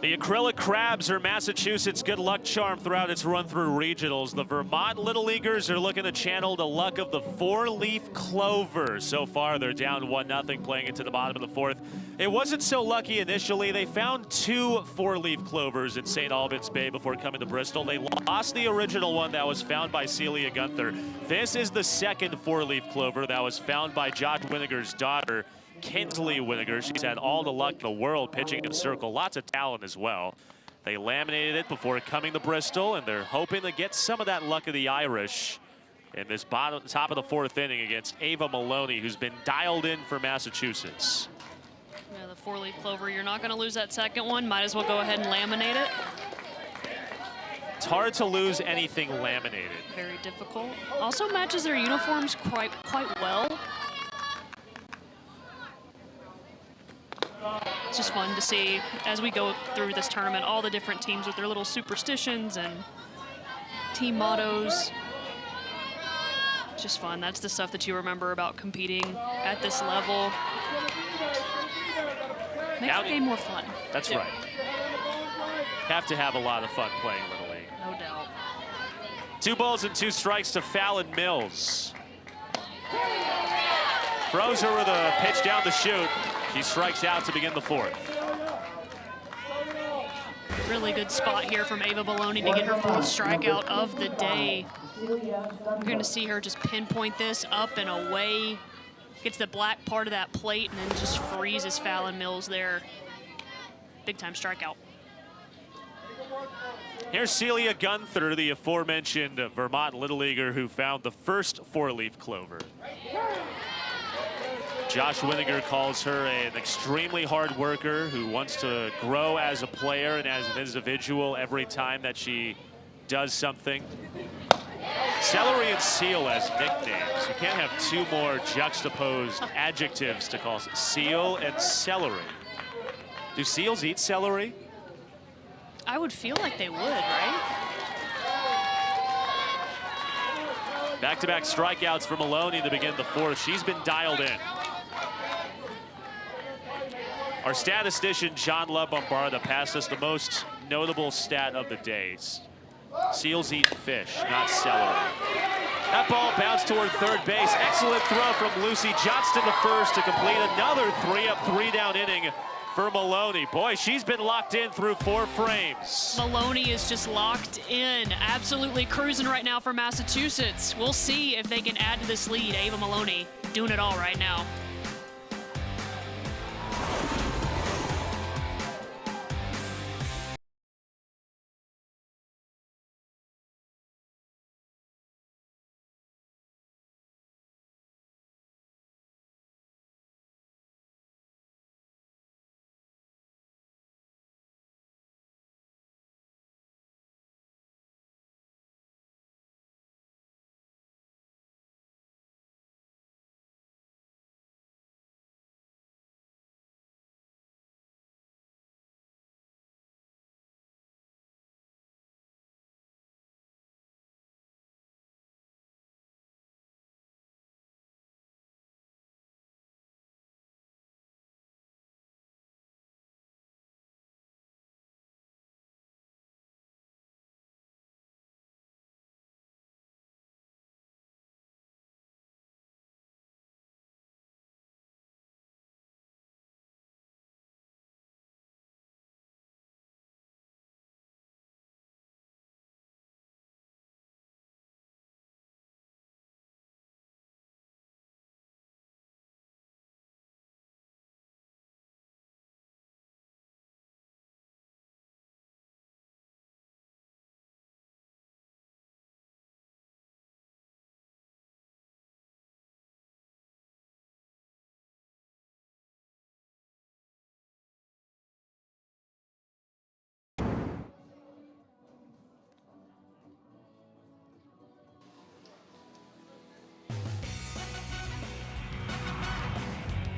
The acrylic crabs are Massachusetts' good luck charm throughout its run through regionals. The Vermont Little Leaguers are looking to channel the luck of the four-leaf clover. So far, they're down 1-0 playing into the bottom of the fourth. It wasn't so lucky initially. They found two four-leaf clovers in St. Albans Bay before coming to Bristol. They lost the original one that was found by Celia Gunther. This is the second four-leaf clover that was found by Josh Winiger's daughter, Kinsley Winiger. She's had all the luck in the world pitching in circle, lots of talent as well. They laminated it before coming to Bristol, and they're hoping to get some of that luck of the Irish in this top of the fourth inning against Ava Maloney, who's been dialed in for Massachusetts.
Yeah, the four-leaf clover, you're not going to lose that second one. Might as well go ahead and laminate it.
It's hard to lose anything laminated.
Very difficult. Also matches their uniforms quite well. It's just fun to see as we go through this tournament, all the different teams with their little superstitions and team mottos. It's just fun. That's the stuff that you remember about competing at this level. Makes the game more fun.
That's right. Have to have a lot of fun playing Little League.
No doubt.
2 balls and 2 strikes to Fallon Mills. Throws her with a pitch down the chute. She strikes out to begin the fourth.
Really good spot here from Ava Maloney to get her fourth strikeout of the day. You're going to see her just pinpoint this up and away. Gets the black part of that plate and then just freezes Fallon Mills there. Big time strikeout.
Here's Celia Gunther, the aforementioned Vermont Little Leaguer who found the first four-leaf clover. Josh Winiger calls her an extremely hard worker who wants to grow as a player and as an individual every time that she does something. Celery and seal as nicknames. You can't have two more juxtaposed adjectives to call seal and celery. Do seals eat celery?
I would feel like they would, right?
Back-to-back strikeouts for Maloney to begin the fourth. She's been dialed in. Our statistician, John LaBombarda, passed us the most notable stat of the days. Seals eat fish, not celery. That ball bounced toward third base. Excellent throw from Lucy Johnston to first to complete another 3-up, 3-down inning for Maloney. Boy, she's been locked in through 4 frames.
Maloney is just locked in, absolutely cruising right now for Massachusetts. We'll see if they can add to this lead. Ava Maloney doing it all right now.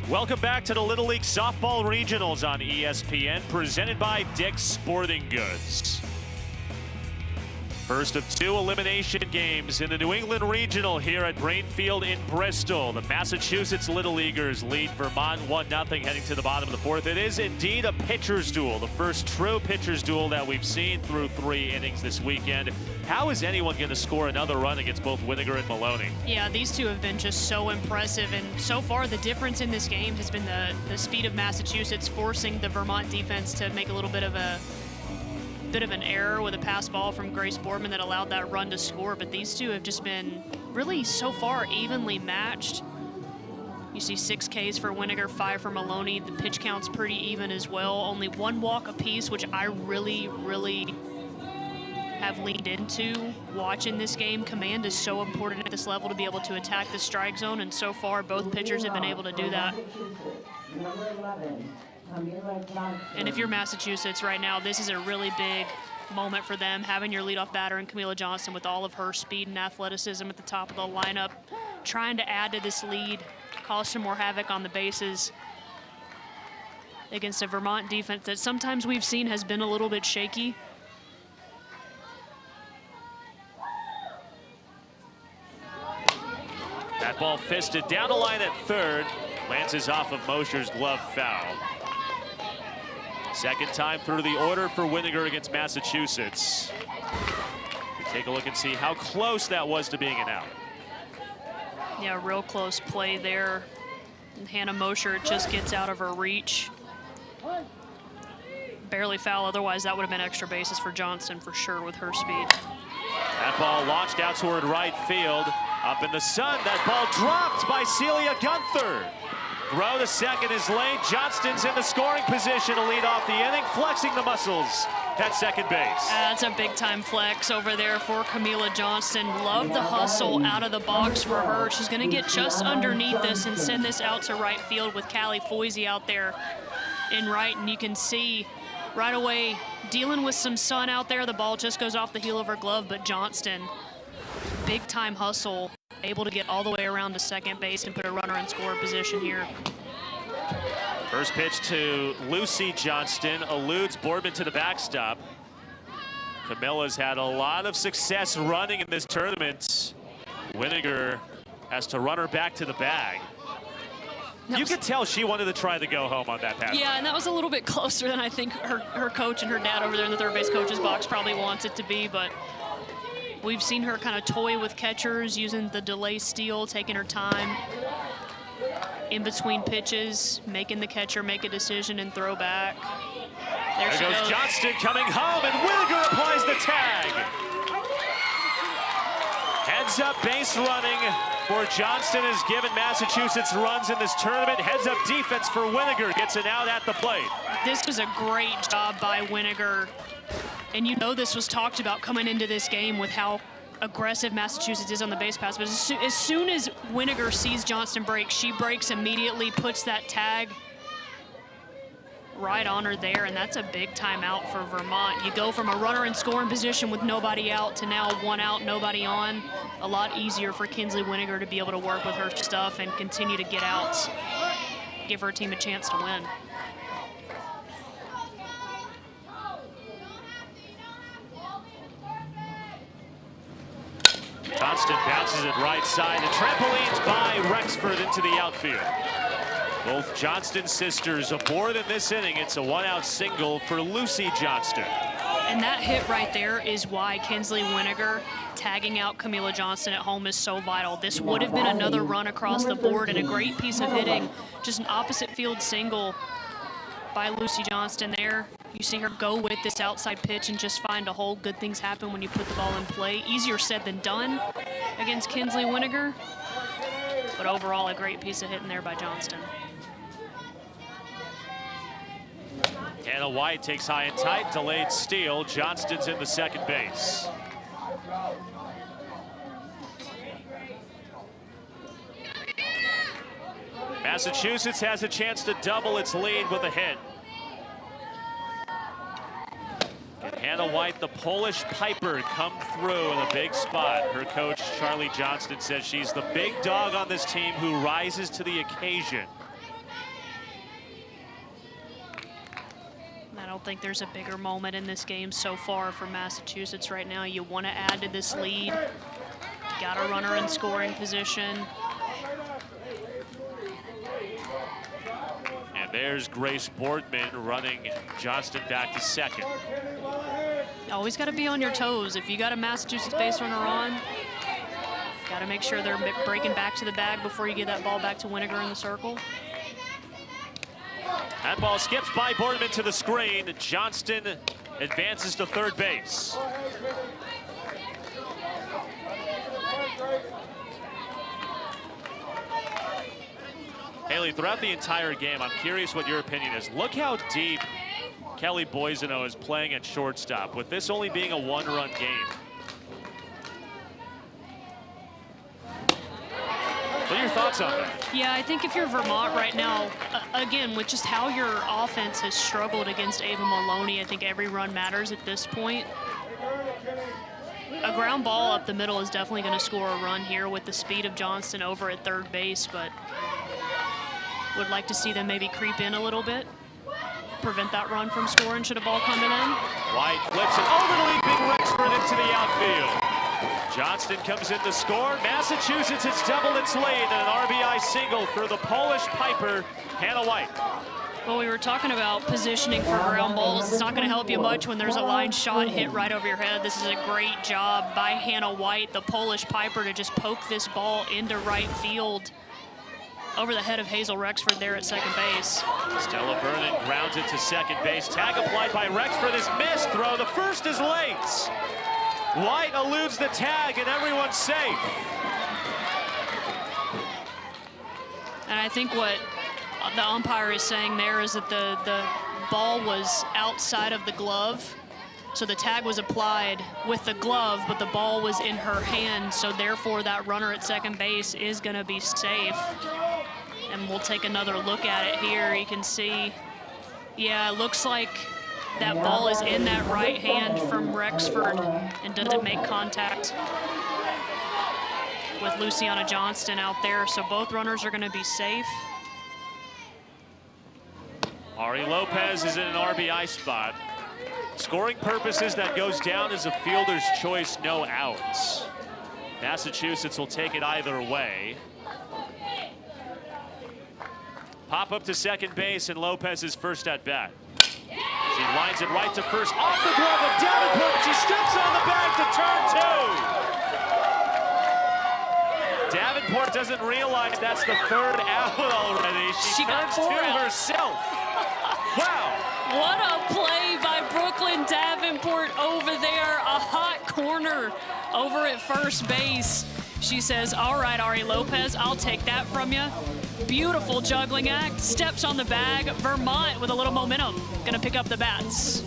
Welcome back to the Little League Softball Regionals on ESPN, presented by Dick's Sporting Goods. First of 2 elimination games in the New England Regional here at Brain Field in Bristol. The Massachusetts Little Leaguers lead Vermont 1-0 heading to the bottom of the 4th. It is indeed a pitcher's duel, the first true pitcher's duel that we've seen through 3 innings this weekend. How is anyone going to score another run against both Winiger and Maloney?
Yeah, these two have been just so impressive, and so far the difference in this game has been the speed of Massachusetts, forcing the Vermont defense to make a little bit of an error with a pass ball from Grace Boardman that allowed that run to score. But these two have just been really so far evenly matched. You see 6 Ks for Winiger, 5 for Maloney. The pitch count's pretty even as well. Only 1 walk apiece, which I really have leaned into watching this game. Command is so important at this level to be able to attack the strike zone, and so far both pitchers have been able to do that. And if you're Massachusetts right now, this is a really big moment for them, having your leadoff batter in Camila Johnston with all of her speed and athleticism at the top of the lineup, trying to add to this lead, cause some more havoc on the bases against a Vermont defense that sometimes we've seen has been a little bit shaky.
That ball fisted down the line at third. Lances off of Mosher's glove, foul. Second time through the order for Winiger against Massachusetts. We take a look and see how close that was to being an out.
Yeah, real close play there. And Hannah Mosher just gets out of her reach. Barely foul, otherwise that would have been extra bases for Johnston for sure with her speed.
That ball launched out toward right field. Up in the sun, that ball dropped by Celia Gunther. Throw to second is late. Johnston's in the scoring position to lead off the inning, flexing the muscles at second base.
That's a big-time flex over there for Camila Johnston. Love the hustle out of the box for her. She's going to get just underneath this and send this out to right field with Callie Foisey out there in right. And you can see right away, dealing with some sun out there, the ball just goes off the heel of her glove, but Johnston, big-time hustle, able to get all the way around to second base and put a runner in score position here.
First pitch to Lucy Johnston, eludes Boardman to the backstop. Camilla's had a lot of success running in this tournament. Winiger has to run her back to the bag. You could tell she wanted to try to go home on that pass.
Yeah, and that was a little bit closer than I think her coach and her dad over there in the third base coach's box probably wants it to be, but we've seen her kind of toy with catchers, using the delay steal, taking her time in between pitches, making the catcher make a decision and throw back. There she goes.
Johnston coming home, and Winiger applies the tag. Heads up base running for Johnston has given Massachusetts runs in this tournament. Heads up defense for Winiger, gets an out at the plate.
This was a great job by Winiger. And you know this was talked about coming into this game with how aggressive Massachusetts is on the base pass. But as soon as Winiger sees Johnston break, she breaks immediately, puts that tag right on her there, and that's a big timeout for Vermont. You go from a runner in scoring position with nobody out to now 1 out, nobody on. A lot easier for Kinsley Winiger to be able to work with her stuff and continue to get outs, give her team a chance to win.
Johnston bounces it right side and trampolines by Rexford into the outfield. Both Johnston sisters aboard in this inning. It's a 1-out single for Lucy Johnston.
And that hit right there is why Kinsley Winiger tagging out Camila Johnston at home is so vital. This would have been another run across the board and a great piece of hitting. Just an opposite field single by Lucy Johnston there. You see her go with this outside pitch and just find a hole. Good things happen when you put the ball in play. Easier said than done against Kinsley Winiger. But overall, a great piece of hitting there by Johnston.
Hannah White takes high and tight, delayed steal. Johnston's in the second base. Massachusetts has a chance to double its lead with a hit. Can Hannah White, the Polish Piper, come through in a big spot? Her coach, Charlie Johnston, says she's the big dog on this team who rises to the occasion.
don't think there's a bigger moment in this game so far for Massachusetts right now. You want to add to this lead. Got a runner in scoring position.
And there's Grace Boardman running Johnston back to second.
Always got to be on your toes. If you got a Massachusetts base runner on, got to make sure they're breaking back to the bag before you get that ball back to Winiger in the circle.
That ball skips by Boardman to the screen. Johnston advances to third base. Haley, throughout the entire game, I'm curious what your opinion is. Look how deep Kelly Boiseno is playing at shortstop, with this only being a one-run game. What are your thoughts on that?
Yeah, I think if you're Vermont right now, again, with just how your offense has struggled against Ava Maloney, I think every run matters at this point. A ground ball up the middle is definitely going to score a run here with the speed of Johnston over at third base, but would like to see them maybe creep in a little bit, prevent that run from scoring should a ball come in.
White flips it over to leaping Rexford into the outfield. Johnston comes in to score. Massachusetts has doubled its lead in an RBI single for the Polish Piper, Hannah White.
Well, we were talking about positioning for ground balls. It's not going to help you much when there's a line shot hit right over your head. This is a great job by Hannah White, the Polish Piper, to just poke this ball into right field over the head of Hazel Rexford there at second base.
Stella Vernon grounds it to second base. Tag applied by Rexford is missed. Throw. The first is late. White eludes the tag and everyone's safe.
And I think what the umpire is saying there is that the ball was outside of the glove. So the tag was applied with the glove, but the ball was in her hand. So therefore that runner at second base is gonna be safe. And we'll take another look at it here. You can see, yeah, it looks like that ball is in that right hand from Rexford and doesn't make contact with Luciana Johnston out there. So both runners are gonna be safe.
Ari Lopez is in an RBI spot. Scoring purposes, that goes down as a fielder's choice, no outs. Massachusetts will take it either way. Pop up to second base, and Lopez is first at bat. She lines it right to first, off the glove of Davenport. She steps on the bag to turn two. Davenport doesn't realize that's the third out already. She turns to herself. Wow.
What a play by Brooklyn Davenport over there. A hot corner over at first base. She says, all right, Ari Lopez, I'll take that from you. Beautiful juggling act, steps on the bag. Vermont with a little momentum, gonna pick up the bats.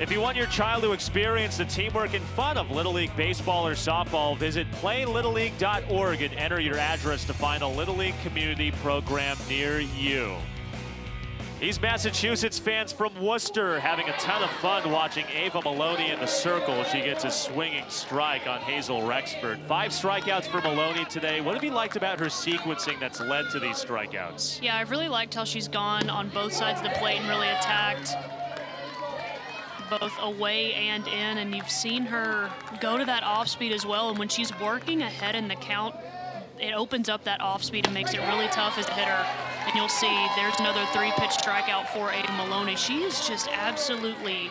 If you want your child to experience the teamwork and fun of Little League baseball or softball, visit playlittleleague.org and enter your address to find a Little League community program near you. These Massachusetts fans from Worcester having a ton of fun watching Ava Maloney in the circle. She gets a swinging strike on Hazel Rexford. 5 strikeouts for Maloney today. What have you liked about her sequencing that's led to these strikeouts?
Yeah, I've really liked how she's gone on both sides of the plate and really attacked both away and in, and you've seen her go to that off speed as well, and when she's working ahead in the count, it opens up that off speed and makes it really tough as a hitter. And you'll see there's another 3-pitch strikeout for Ava Maloney. She is just absolutely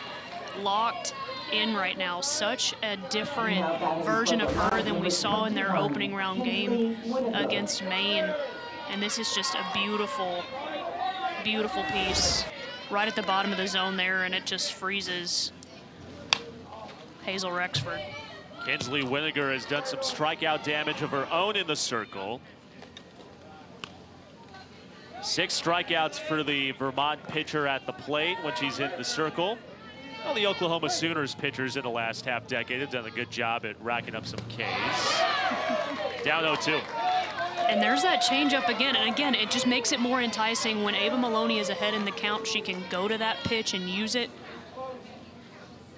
locked in right now. Such a different version of her than we saw in their opening round game against Maine. And this is just a beautiful, beautiful piece right at the bottom of the zone there, and it just freezes Hazel Rexford.
Kinsley Winiger has done some strikeout damage of her own in the circle. 6 strikeouts for the Vermont pitcher at the plate when she's in the circle. Well, the Oklahoma Sooners pitchers in the last half decade have done a good job at racking up some Ks. Down 0-2.
And there's that changeup again. And again, it just makes it more enticing when Ava Maloney is ahead in the count. She can go to that pitch and use it,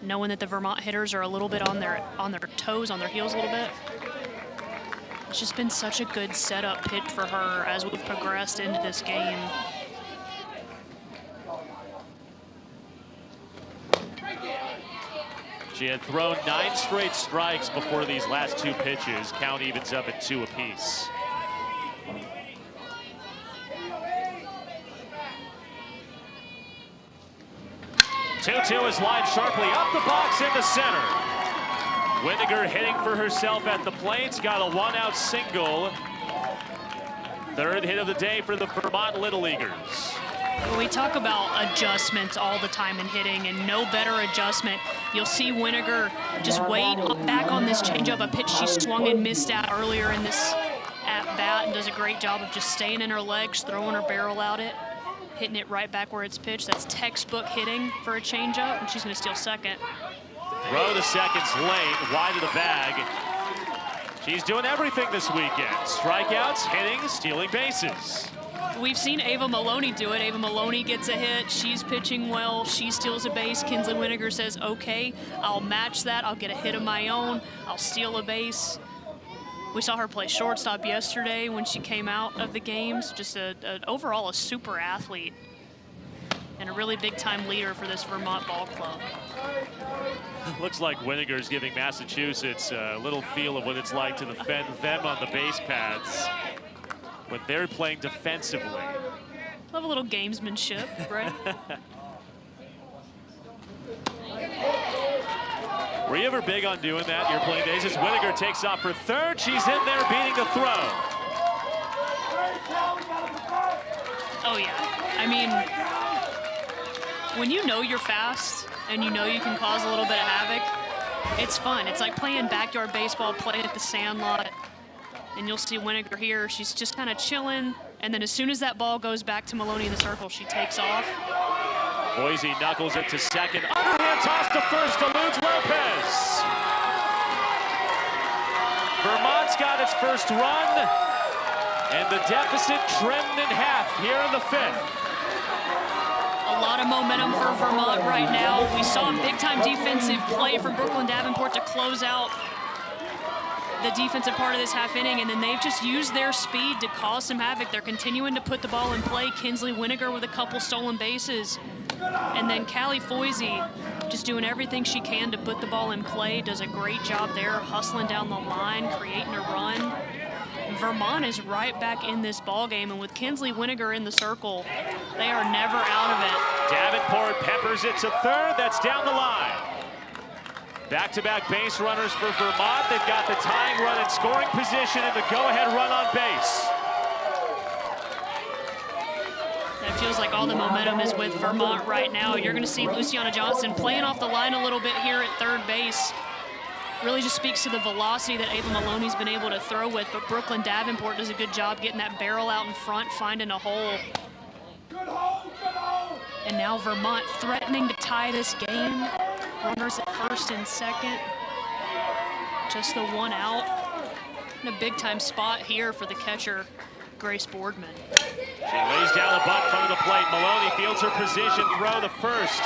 knowing that the Vermont hitters are a little bit on their toes, on their heels a little bit. It's just been such a good setup pitch for her as we've progressed into this game.
She had thrown 9 straight strikes before these last 2 pitches. Count evens up at 2 apiece. Two-2 is lined sharply up the box into center. Winiger hitting for herself at the plate. Got a 1-out single. 3rd hit of the day for the Vermont Little Leaguers.
We talk about adjustments all the time in hitting, and no better adjustment. You'll see Winiger just wait back on this changeup, a pitch she swung and missed at earlier in this at-bat, and does a great job of just staying in her legs, throwing her barrel out it, hitting it right back where it's pitched. That's textbook hitting for a changeup, and she's going to steal second.
Throw to second's late, wide of the bag. She's doing everything this weekend. Strikeouts, hitting, stealing bases.
We've seen Ava Maloney do it. Ava Maloney gets a hit. She's pitching well. She steals a base. Kinsley Winiger says, okay, I'll match that. I'll get a hit of my own. I'll steal a base. We saw her play shortstop yesterday when she came out of the games. Just overall a super athlete and a really big-time leader for this Vermont ball club.
Looks like Winiger's giving Massachusetts a little feel of what it's like to defend them on the base paths when they're playing defensively.
Love a little gamesmanship, right?
Were you ever big on doing that your playing days? As Winiger takes off for 3rd, she's in there beating the throw.
Oh yeah, I mean, when you know you're fast and you know you can cause a little bit of havoc, it's fun. It's like playing backyard baseball, playing at the Sandlot. And you'll see Winiger here, she's just kind of chilling, and then as soon as that ball goes back to Maloney in the circle, she takes off.
Boise knuckles it to second. Underhand toss to first, eludes Lopez. Vermont's got its first run, and the deficit trimmed in half here in the 5th.
A lot of momentum for Vermont right now. We saw a big-time defensive play from Brooklyn Davenport to close out the defensive part of this half inning, and then they've just used their speed to cause some havoc. They're continuing to put the ball in play. Kinsley Winiger with a couple stolen bases. And then Callie Foisey just doing everything she can to put the ball in play. Does a great job there, hustling down the line, creating a run. Vermont is right back in this ball game, and with Kinsley Winiger in the circle, they are never out of it.
Davenport peppers it to 3rd. That's down the line. Back-to-back base runners for Vermont. They've got the tying run in scoring position and the go-ahead run on base.
It feels like all the momentum is with Vermont right now. You're going to see Luciana Johnson playing off the line a little bit here at 3rd base. Really just speaks to the velocity that Ava Maloney's been able to throw with, but Brooklyn Davenport does a good job getting that barrel out in front, finding a hole. And now Vermont threatening to tie this game. Runners at first and second. Just the one out. And a big-time spot here for the catcher, Grace Boardman.
She lays down the bunt in front of the plate. Maloney fields her position, throw to first.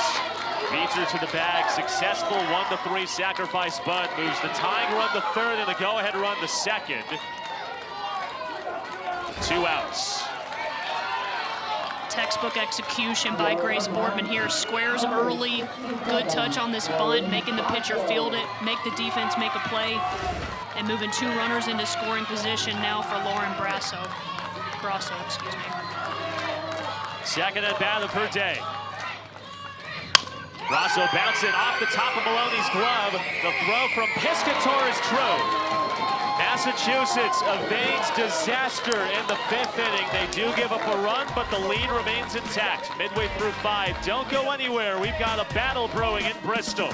Beats her to the bag. Successful 1-3 sacrifice bunt. Moves the tying run to third and the go-ahead run to second. 2 outs.
Textbook execution by Grace Boardman here. Squares early, good touch on this bunt, making the pitcher field it, make the defense make a play, and moving 2 runners into scoring position now for Lauren Brasso, excuse me.
Second at bat of her day. Brasso bouncing off the top of Maloney's glove. The throw from Piscator is true. Massachusetts evades disaster in the 5th inning. They do give up a run, but the lead remains intact. Midway through 5. Don't go anywhere. We've got a battle brewing in Bristol.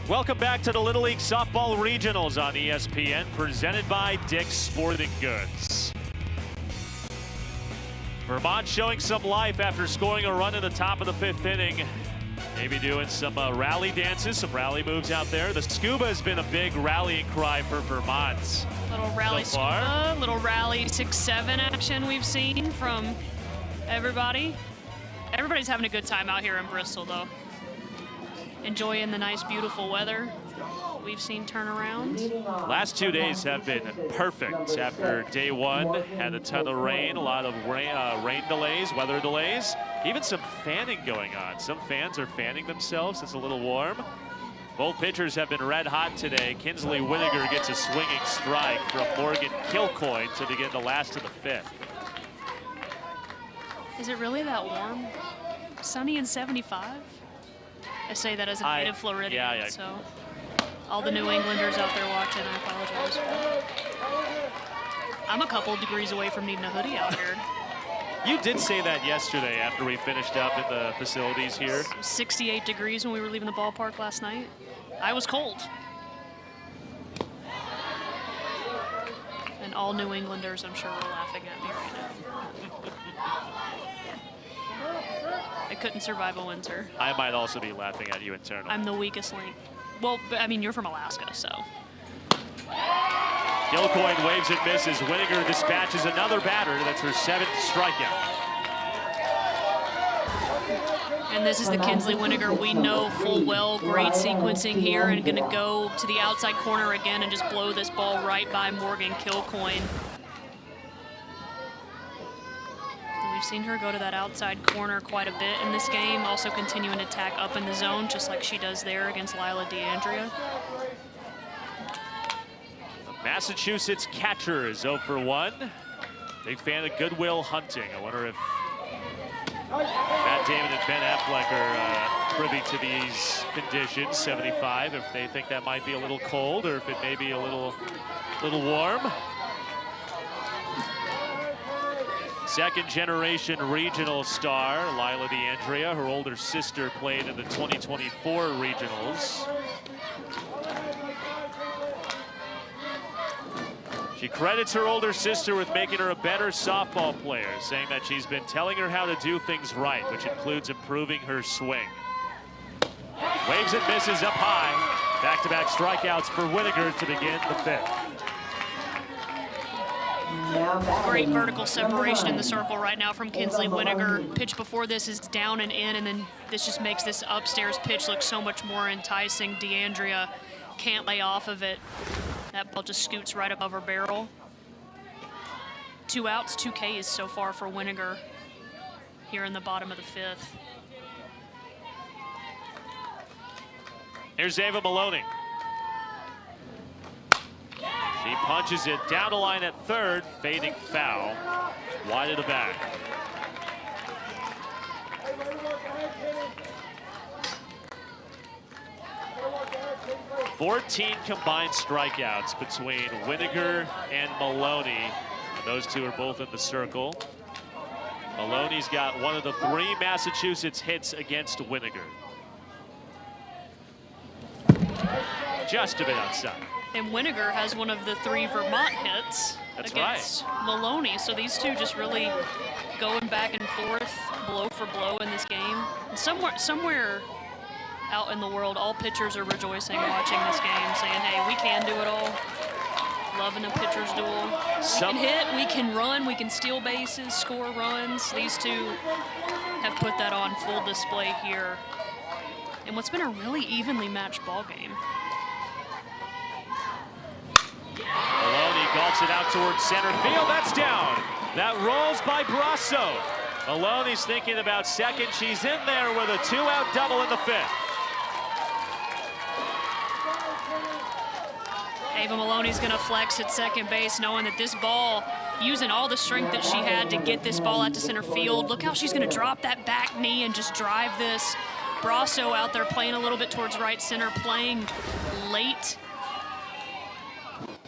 Welcome back to the Little League Softball Regionals on ESPN, presented by Dick's Sporting Goods. Vermont showing some life after scoring a run in the top of the 5th inning. Maybe doing some rally dances, some rally moves out there. The scuba has been a big rallying cry for Vermont.
Little rally
so far.
scuba, little rally 6-7 action we've seen from everybody. Everybody's having a good time out here in Bristol, though. Enjoying the nice, beautiful weather we've seen turn around.
Last 2 days have been perfect. After day 1, had a ton of rain, a lot of rain delays, weather delays, even some fanning going on. Some fans are fanning themselves. It's a little warm. Both pitchers have been red hot today. Kinsley Winiger gets a swinging strike from Morgan Kilcoyne to begin the last of the 5th.
Is it really that warm? Sunny and 75? I say that as a native Floridian,
yeah.
so all the New Englanders out there watching, I apologize. I'm a couple degrees away from needing a hoodie out here.
You did say that yesterday after we finished up in the facilities here.
68 degrees when we were leaving the ballpark last night. I was cold. And all New Englanders, I'm sure, are laughing at me right now. I couldn't survive a winter.
I might also be laughing at you internally.
I'm the weakest link. Well, I mean, you're from Alaska, so.
Kilcoyne waves and misses. Winiger dispatches another batter. That's her 7th strikeout.
And this is the Kinsley Winiger we know full well. Great sequencing here, and going to go to the outside corner again and just blow this ball right by Morgan Kilcoyne. We've seen her go to that outside corner quite a bit in this game, also continuing to attack up in the zone, just like she does there against Lila DeAndrea.
The Massachusetts catcher is 0 for 1. Big fan of Goodwill Hunting. I wonder if Matt Damon and Ben Affleck are privy to these conditions, 75, if they think that might be a little cold or if it may be a little warm. Second generation regional star, Lila D'Andrea. Her older sister played in the 2024 regionals. She credits her older sister with making her a better softball player, saying that she's been telling her how to do things right, which includes improving her swing. Waves and misses up high. Back-to-back strikeouts for Winiger to begin the fifth.
Great vertical separation in the circle right now from Kinsley Winiger. Pitch before this is down and in, and then this just makes this upstairs pitch look so much more enticing. D'Andrea can't lay off of it. That ball just scoots right above her barrel. 2 outs, 2 Ks so far for Winiger here in the bottom of the fifth.
Here's Ava Maloney. She punches it down the line at third, fading foul, wide of the back. "14 combined strikeouts between Winiger and Maloney. Those two are both in the circle. Maloney's got one of the 3 Massachusetts hits against Winiger. Just a bit outside.
And Winiger has one of the 3 Vermont hits against Maloney. So these two just really going back and forth, blow for blow in this game. And somewhere out in the world, all pitchers are rejoicing watching this game, saying, hey, we can do it all. Loving a pitcher's duel. We can hit, we can run, we can steal bases, score runs. These two have put that on full display here in what's been a really evenly matched ball game.
Maloney golfs it out towards center field. That's down. That rolls by Brasso. Maloney's thinking about second. She's in there with a 2-out double in the fifth.
Ava Maloney's gonna flex at second base, knowing that this ball, using all the strength that she had to get this ball out to center field. Look how she's gonna drop that back knee and just drive this. Brasso out there playing a little bit towards right center, playing late.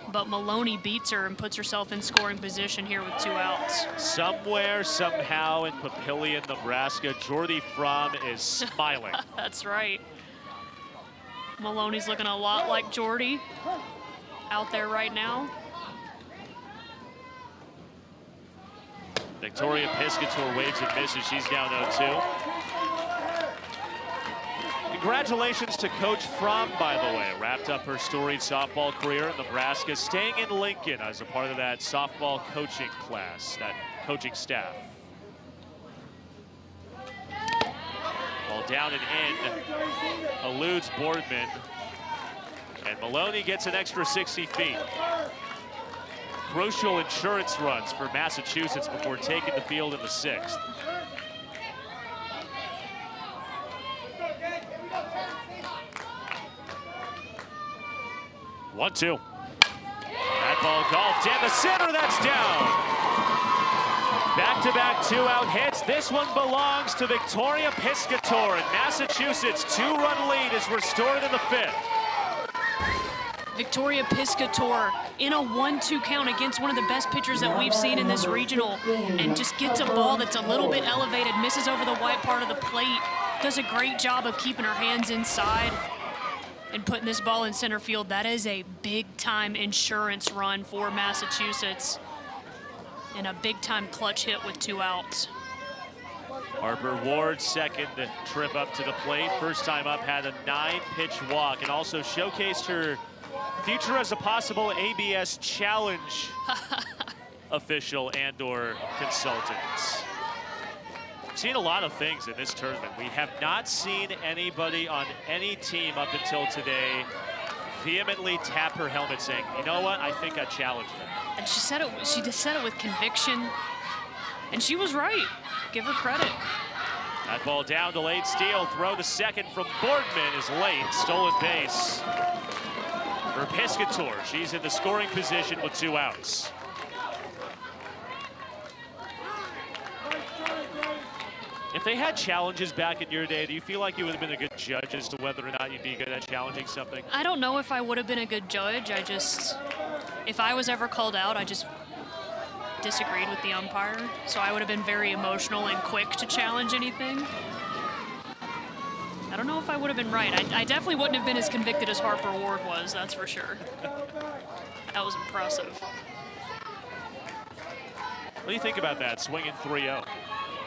But Maloney beats her and puts herself in scoring position here with 2 outs.
Somewhere, somehow in Papillion, Nebraska, Jordy Fromm is smiling.
That's right. Maloney's looking a lot like Jordy out there right now.
Victoria Piscator waves and misses. She's down 0-2. Congratulations to Coach Fromm, by the way. Wrapped up her storied softball career in Nebraska, staying in Lincoln as a part of that softball coaching class, that coaching staff. Ball down and in, eludes Boardman, and Maloney gets an extra 60 feet. Crucial insurance runs for Massachusetts before taking the field in the 6th. One-two. That ball golfed in the center, that's down. Back-to-back 2-out hits. This one belongs to Victoria Piscator, and Massachusetts' 2-run lead is restored in the 5th.
Victoria Piscator in a 1-2 count against one of the best pitchers that we've seen in this regional, and just gets a ball that's a little bit elevated, misses over the white part of the plate, does a great job of keeping her hands inside and putting this ball in center field. That is a big-time insurance run for Massachusetts and a big-time clutch hit with 2 outs.
Harper Ward, second trip up to the plate. First time up, had a 9-pitch walk and also showcased her future as a possible ABS Challenge official and/or consultant. Seen a lot of things in this tournament. We have not seen anybody on any team up until today vehemently tap her helmet saying, you know what, I think I challenged them.
And she said it, she just said it with conviction, and she was right. Give her credit.
That ball down to late steal. Throw to second from Boardman is late. Stolen base for Piscator. She's in the scoring position with 2 outs. If they had challenges back in your day, do you feel like you would have been a good judge as to whether or not you'd be good at challenging something?
I don't know if I would have been a good judge. If I was ever called out, I just disagreed with the umpire. So I would have been very emotional and quick to challenge anything. I don't know if I would have been right. I definitely wouldn't have been as convicted as Harper Ward was, that's for sure. That was impressive.
What do you think about that, swinging 3-0?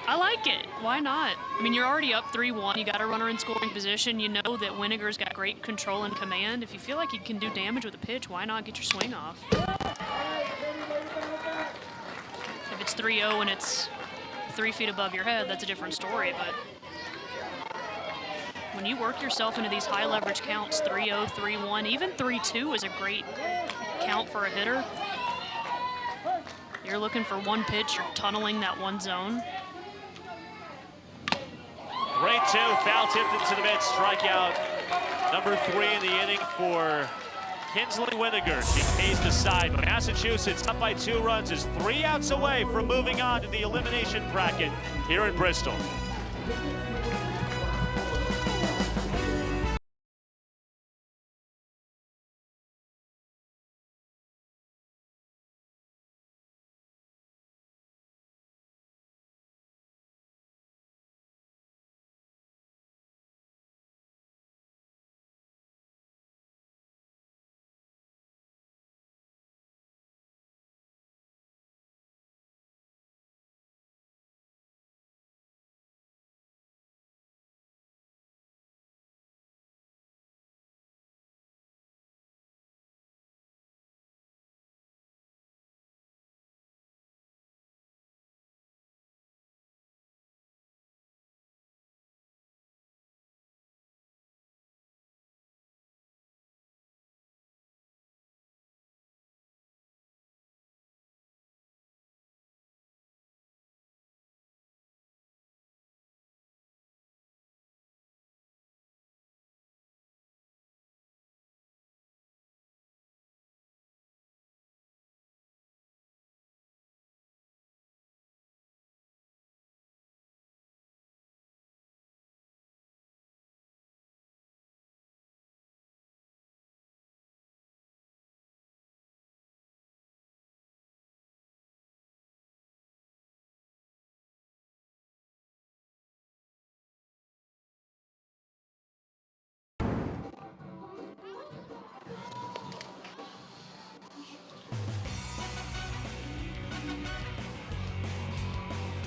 I like it. Why not? I mean, you're already up 3-1. You got a runner in scoring position. You know that Winiger's got great control and command. If you feel like you can do damage with a pitch, why not get your swing off? If it's 3-0 and it's 3 feet above your head, that's a different story. But when you work yourself into these high leverage counts, 3-0, 3-1, even 3-2 is a great count for a hitter. You're looking for one pitch, you're tunneling that one zone.
Great 2, foul tipped into the mid, strikeout number 3 in the inning for Kinsley Winiger. She paced aside, but Massachusetts up by 2 runs is 3 outs away from moving on to the elimination bracket here in Bristol.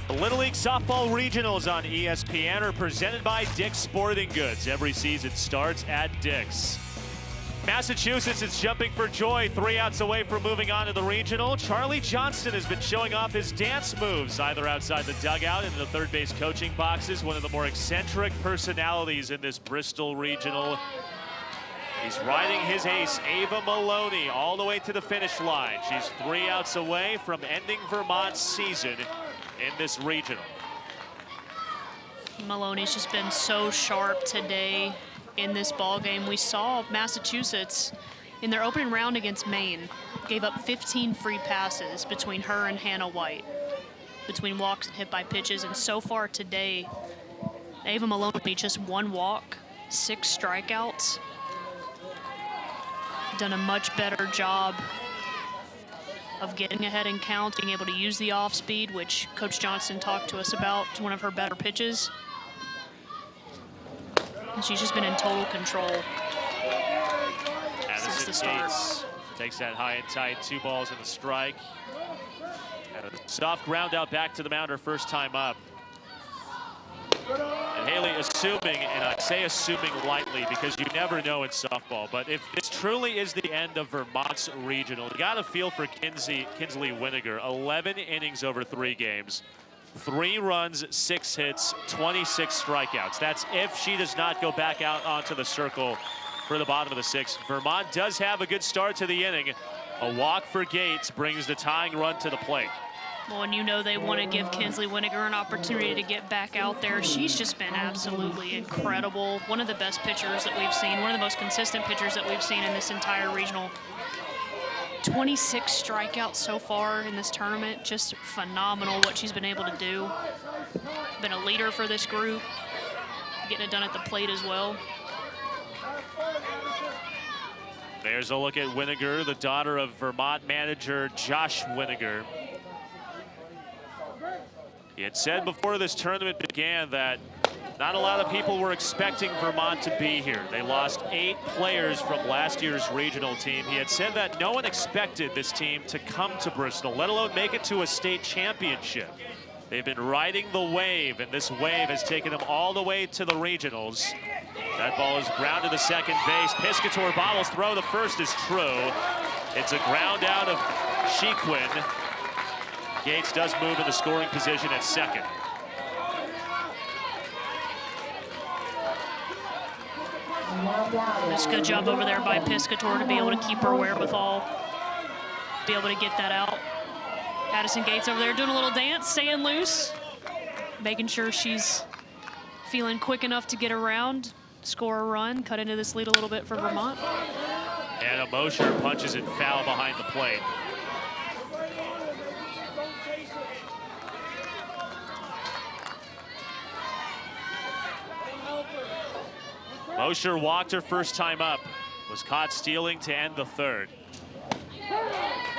The Little League Softball Regionals on ESPN are presented by Dick's Sporting Goods. Every season starts at Dick's. Massachusetts is jumping for joy, 3 outs away from moving on to the regional. Charlie Johnston has been showing off his dance moves, either outside the dugout and in the third base coaching boxes. One of the more eccentric personalities in this Bristol regional. He's riding his ace, Ava Maloney, all the way to the finish line. She's 3 outs away from ending Vermont's season in this regional.
Maloney's just been so sharp today in this ball game. We saw Massachusetts in their opening round against Maine gave up 15 free passes between her and Hannah White, between walks and hit by pitches. And so far today, Ava Maloney just 1 walk, 6 strikeouts. Done a much better job of getting ahead in count, being able to use the off speed, which Coach Johnston talked to us about. It's one of her better pitches. And she's just been in total control since the start.
Gates takes that high and tight, 2 balls and a strike. And a soft ground out back to the mound her first time up. And Haley assuming, and I say assuming lightly because you never know in softball, but if this truly is the end of Vermont's regional, you got to feel for Kinsley Winiger. 11 innings over 3 games, 3 runs, 6 hits, 26 strikeouts. That's if she does not go back out onto the circle for the bottom of the 6th. Vermont does have a good start to the inning. A walk for Gates brings the tying run to the plate.
Well, and you know they want to give Kinsley Winiger an opportunity to get back out there. She's just been absolutely incredible. One of the best pitchers that we've seen, one of the most consistent pitchers that we've seen in this entire regional. 26 strikeouts so far in this tournament. Just phenomenal what she's been able to do. Been a leader for this group, getting it done at the plate as well.
There's a look at Winiger, the daughter of Vermont manager Josh Winiger. He had said before this tournament began that not a lot of people were expecting Vermont to be here. They lost 8 players from last year's regional team. He had said that no one expected this team to come to Bristol, let alone make it to a state championship. They've been riding the wave, and this wave has taken them all the way to the regionals. That ball is grounded to second base. Piscator bobbles, throw to first is true. It's a ground out of Shequin. Gates does move in the scoring position at second.
Just good job over there by Piscator to be able to keep her wherewithal, be able to get that out. Addison Gates over there doing a little dance, staying loose, making sure she's feeling quick enough to get around, score a run, cut into this lead a little bit for Vermont.
And Mosher punches it foul behind the plate. Mosher walked her first time up, was caught stealing to end the third.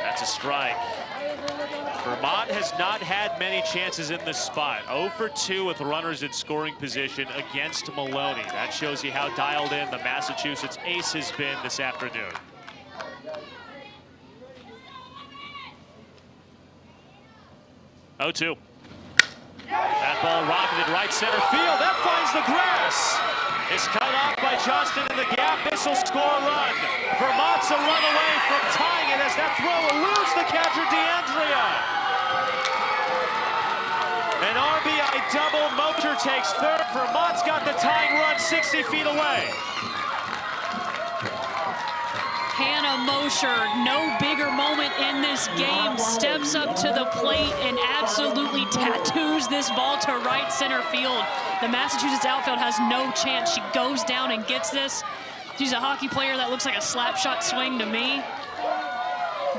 That's a strike. Vermont has not had many chances in this spot. 0 for 2 with runners in scoring position against Maloney. That shows you how dialed in the Massachusetts ace has been this afternoon. Oh-2. That ball rocketed right center field. That finds the grass. It's cut off by Johnston in the gap. This will score a run. Vermont's a run away from tying it as that throw eludes the catcher, DeAndrea. An RBI double. Mosher takes third. Vermont's got the tying run 60 feet away.
Hannah Mosher, no bigger moment in this game, steps up to the plate and absolutely tattoos this ball to right center field. The Massachusetts outfield has no chance. She goes down and gets this. She's a hockey player that looks like a slap shot swing to me.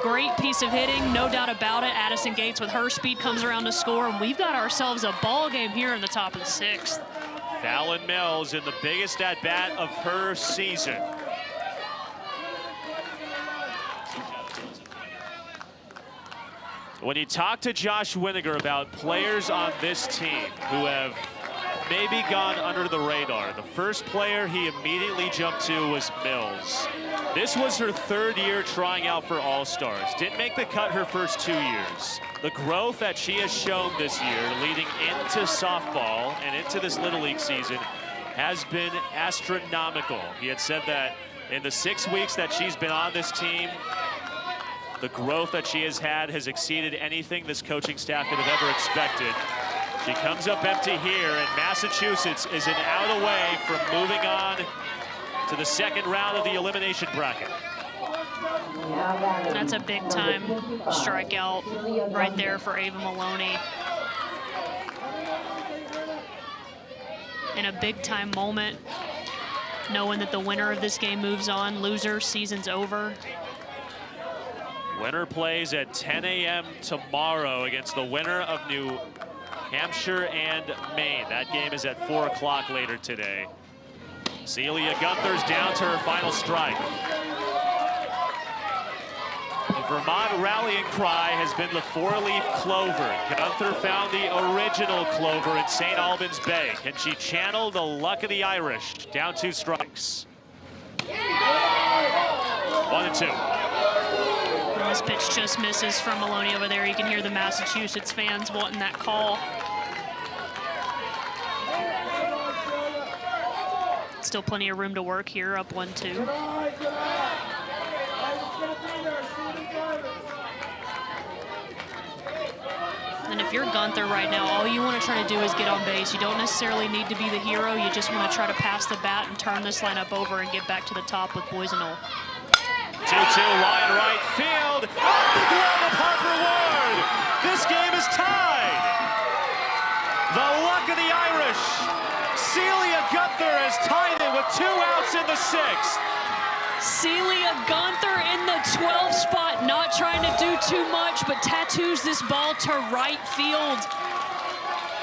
Great piece of hitting, no doubt about it. Addison Gates with her speed comes around to score, and we've got ourselves a ball game here in the top of the 6th.
Fallon Mills in the biggest at-bat of her season. When you talk to Josh Winiger about players on this team who have maybe gone under the radar, the first player he immediately jumped to was Mills. This was her 3rd year trying out for All-Stars. Didn't make the cut her first 2 years. The growth that she has shown this year leading into softball and into this Little League season has been astronomical. He had said that in the 6 weeks that she's been on this team, the growth that she has had has exceeded anything this coaching staff could have ever expected. She comes up empty here, and Massachusetts is an out away from moving on to the 2nd round of the elimination bracket.
That's a big-time strikeout right there for Ava Maloney. In a big-time moment, knowing that the winner of this game moves on, loser, season's over.
Winner plays at 10 a.m. tomorrow against the winner of New Hampshire and Maine. That game is at 4 o'clock later today. Celia Gunther's down to her final strike. The Vermont rallying cry has been the 4-leaf clover. Gunther found the original clover in St. Albans Bay. Can she channel the luck of the Irish? Down 2 strikes. 1-2.
This pitch just misses from Maloney over there. You can hear the Massachusetts fans wanting that call. Still plenty of room to work here, up 1-2. And if you're Gunther right now, all you want to try to do is get on base. You don't necessarily need to be the hero. You just want to try to pass the bat and turn this lineup over and get back to the top with Boisenol.
2-2, line right field. Off the glove of Harper Ward. This game is tied. The luck of the Irish. Celia Gunther has tied it with 2 outs in the 6th.
Celia Gunther in the 12th spot, not trying to do too much, but tattoos this ball to right field.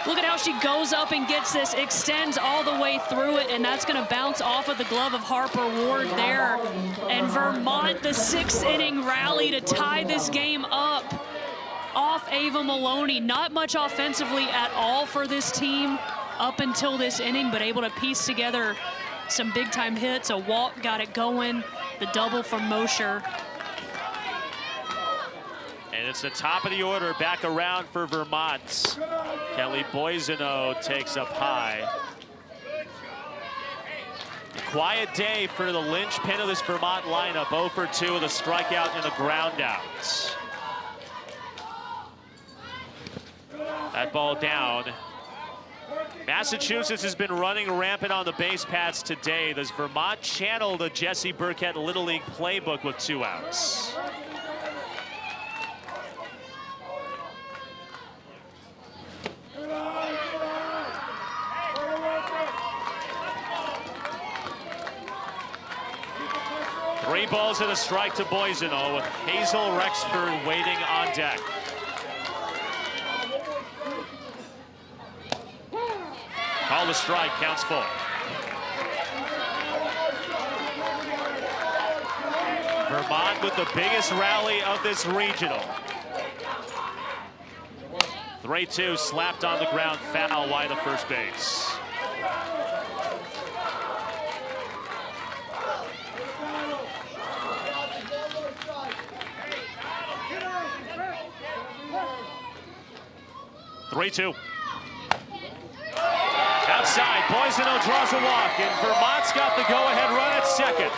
Look at how she goes up and gets this, extends all the way through it, and that's going to bounce off of the glove of Harper Ward there. And Vermont, the 6th inning rally to tie this game up off Ava Maloney. Not much offensively at all for this team up until this inning, but able to piece together some big-time hits. A walk got it going, the double from Mosher.
And it's the top of the order back around for Vermont. Kelly Boiseneau takes up high. Quiet day for the linchpin of this Vermont lineup. 0 for 2 with a strikeout and a ground out. That ball down. Massachusetts has been running rampant on the base paths today. Does Vermont channel the Jesse Burkett Little League playbook with 2 outs? Three balls and a strike to Boiseneau with Hazel Rexford waiting on deck. Call the strike, counts full. Vermont with the biggest rally of this regional. 3-2 slapped on the ground, foul wide of first base. Three-two. Outside, Boiseneau draws a walk, and Vermont's got the go-ahead run at second.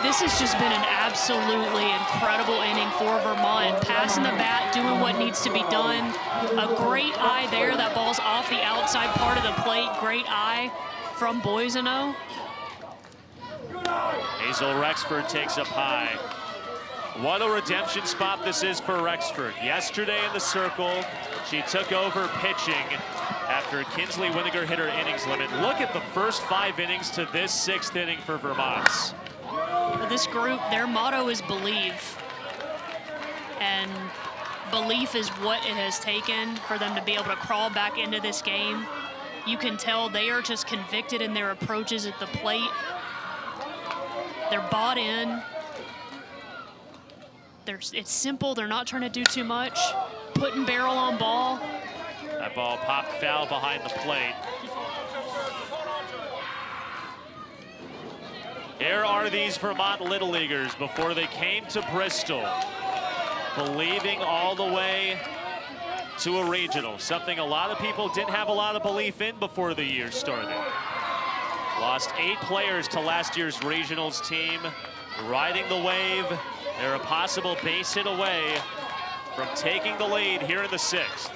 This has just been an absolutely incredible inning for Vermont. Passing the bat, doing what needs to be done. A great eye there. That ball's off the outside part of the plate. Great eye from Boiseneau.
Hazel Rexford takes up high. What a redemption spot this is for Rexford. Yesterday in the circle, she took over pitching after Kinsley Winiger hit her innings limit. Look at the first 5 innings to this 6th inning for Vermont.
This group, their motto is believe. And belief is what it has taken for them to be able to crawl back into this game. You can tell they are just convicted in their approaches at the plate. They're bought in. It's simple, they're not trying to do too much. Putting barrel on ball.
That ball popped foul behind the plate. Here are these Vermont Little Leaguers before they came to Bristol, believing all the way to a regional, something a lot of people didn't have a lot of belief in before the year started. Lost 8 players to last year's regionals team, riding the wave. They're a possible base hit away from taking the lead here in the 6th.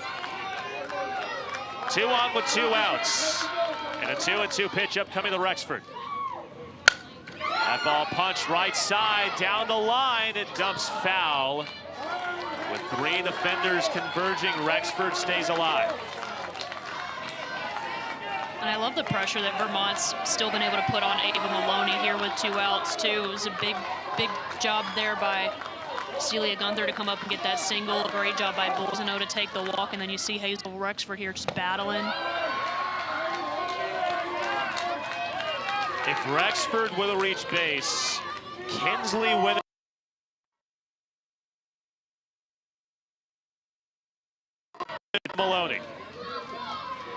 2 on with 2 outs. And a 2-2 pitch upcoming to Rexford. That ball punched right side, down the line. It dumps foul. With 3 defenders converging, Rexford stays alive.
And I love the pressure that Vermont's still been able to put on Ava Maloney here with 2 outs, too. It was a big job there by Celia Gunther to come up and get that single. A great job by Boiseneau to take the walk, and then you see Hazel Rexford here just battling.
If Rexford will reach base, Kinsley with Maloney.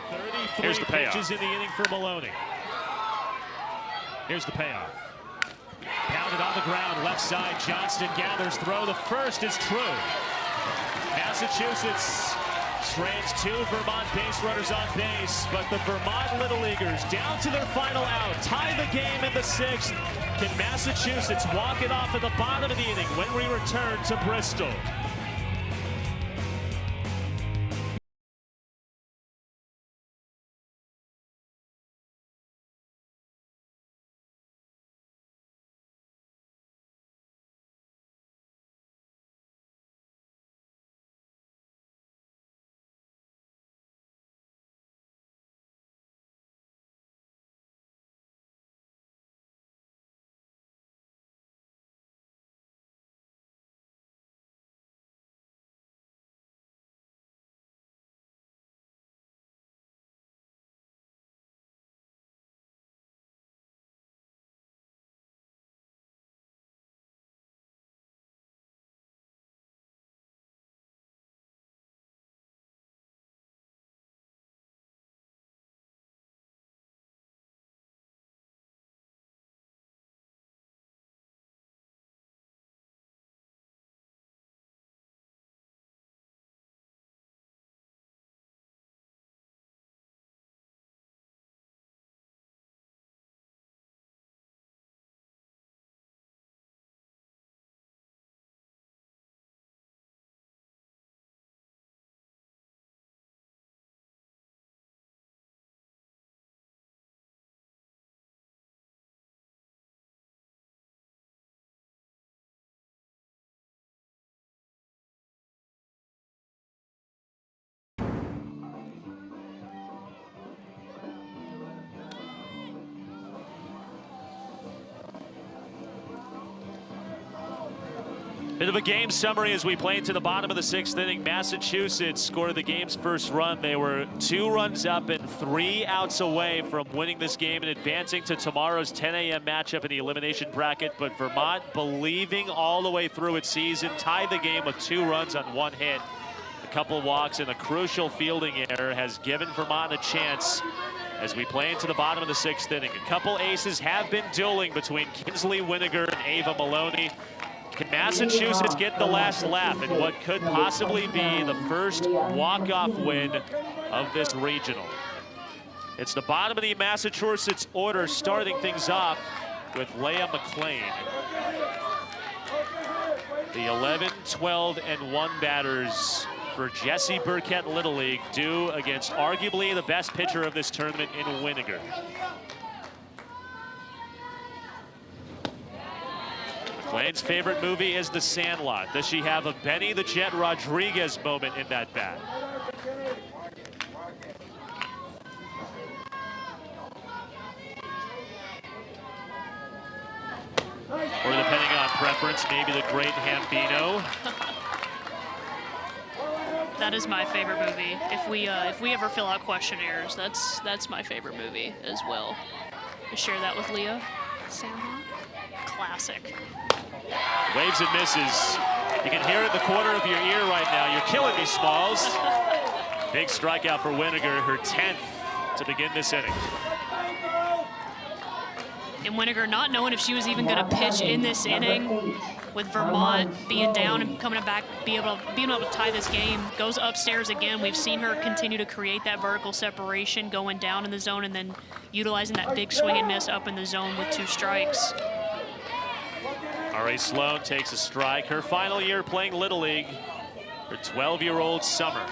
33
Here's the payoff.
pitches in the inning for Maloney.
Here's the payoff. Pounded on the ground, left side. Johnston gathers throw. The first is true.
Massachusetts strands 2 Vermont base runners on base, but the Vermont Little Leaguers down to their final out, tie the game in the 6th. Can Massachusetts walk it off at the bottom of the inning when we return to Bristol? Bit of a game summary as we play into the bottom of the 6th inning. Massachusetts scored the game's first run. They were 2 runs up and 3 outs away from winning this game and advancing to tomorrow's 10 a.m. matchup in the elimination bracket. But Vermont, believing all the way through its season, tied the game with 2 runs on 1 hit. A couple walks and a crucial fielding error has given Vermont a chance as we play into the bottom of the 6th inning. A couple aces have been dueling between Kinsley Winiger and Ava Maloney. Can Massachusetts get the last laugh in what could possibly be the first walk-off win of this regional? It's the bottom of the Massachusetts order, starting things off with Leah McLean. The 11, 12, and 1 batters for Jessie Burkett Little League due against arguably the best pitcher of this tournament in Winiger. McLean's favorite movie is The Sandlot. Does she have a Benny the Jet Rodriguez moment in that bat? Or depending on preference, maybe the Great Hambino.
That is my favorite movie. If we ever fill out questionnaires, that's my favorite movie as well. I share that with Leah. Sandlot, classic.
Waves and misses. You can hear it in the corner of your ear right now. You're killing me, Smalls. Big strikeout for Winiger, her 10th to begin this inning.
And Winiger not knowing if she was even going to pitch in this inning, with Vermont being down and coming back, being able to tie this game, goes upstairs again. We've seen her continue to create that vertical separation, going down in the zone and then utilizing that big swing and miss up in the zone with 2 strikes.
Ari Sloan takes a strike. Her final year playing Little League, her 12-year-old summer.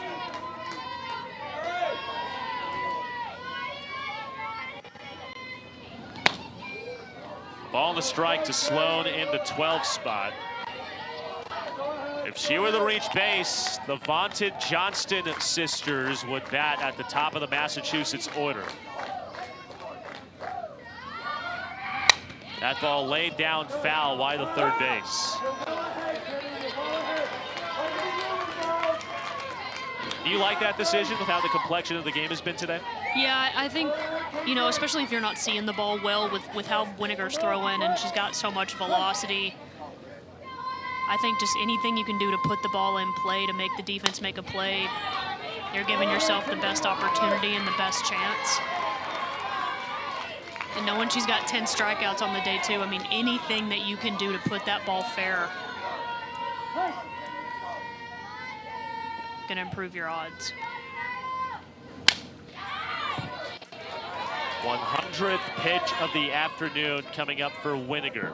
Ball on the strike to Sloan in the 12th spot. If she were to reach base, the vaunted Johnston sisters would bat at the top of the Massachusetts order. That ball laid down foul wide of third base. Do you like that decision with how the complexion of the game has been today?
Yeah, I think, you know, especially if you're not seeing the ball well with how Winiger's throwing and she's got so much velocity, I think just anything you can do to put the ball in play to make the defense make a play, you're giving yourself the best opportunity and the best chance. And knowing she's got 10 strikeouts on the day too, I mean, anything that you can do to put that ball fair gonna improve your odds.
100th pitch of the afternoon coming up for Winiger.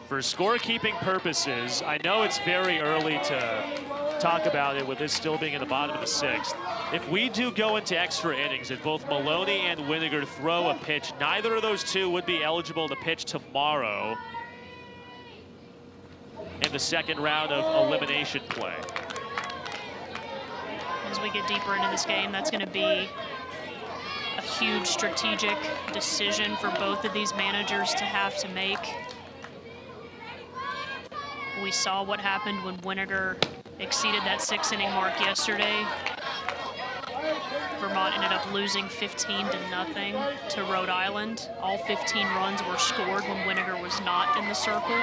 For scorekeeping purposes, I know it's very early to talk about it with this still being in the bottom of the 6th. If we do go into extra innings and both Maloney and Winiger throw a pitch, neither of those two would be eligible to pitch tomorrow in the 2nd round of elimination play.
As we get deeper into this game, that's going to be a huge strategic decision for both of these managers to have to make. We saw what happened when Winiger exceeded that 6-inning mark yesterday. Vermont ended up losing 15-0 to Rhode Island. All 15 runs were scored when Winiger was not in the circle.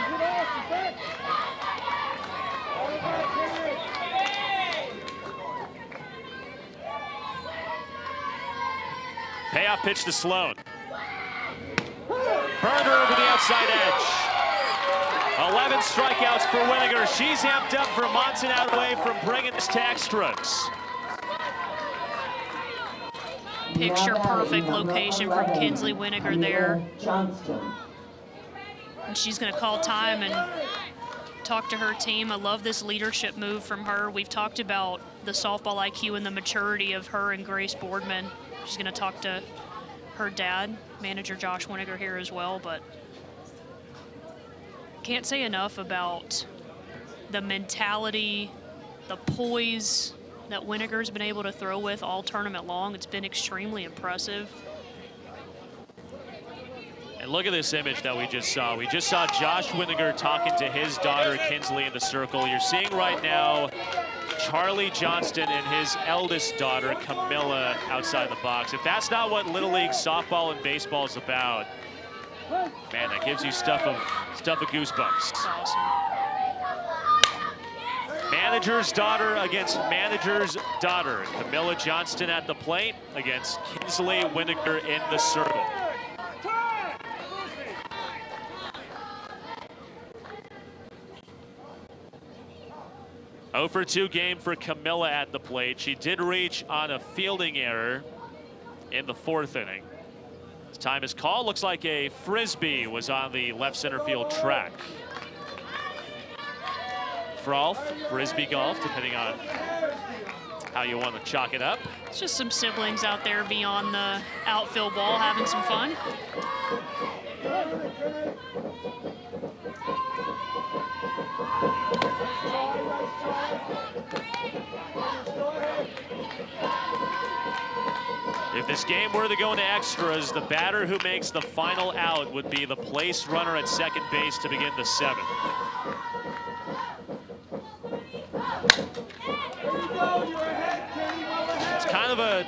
Payoff pitch to Sloan. Burner over the outside edge. 11 strikeouts for Winiger. She's amped up. Vermont's an out away from bringing this to extras.
Picture perfect location from Kinsley Winiger there. And she's going to call time and talk to her team. I love this leadership move from her. We've talked about the softball IQ and the maturity of her and Grace Boardman. She's going to talk to her dad, manager Josh Winiger, here as well, but can't say enough about the mentality, the poise that Winiger's been able to throw with all tournament long. It's been extremely impressive.
And look at this image that we just saw. We just saw Josh Winiger talking to his daughter, Kinsley, in the circle. You're seeing right now Charlie Johnston and his eldest daughter, Camilla, outside the box. If that's not what Little League softball and baseball is about, man, that gives you stuff of goosebumps.
That's awesome.
Manager's daughter against manager's daughter. Camilla Johnston at the plate against Kinsley Winiger in the circle. Oh for 2 game for Camilla at the plate. She did reach on a fielding error in the 4th inning. As time is called, looks like a frisbee was on the left center field track. Frolf, frisbee golf, depending on how you want to chalk it up.
It's just some siblings out there beyond the outfield ball having some fun.
If this game were to go into extras, the batter who makes the final out would be the place runner at second base to begin the 7th. It's kind of a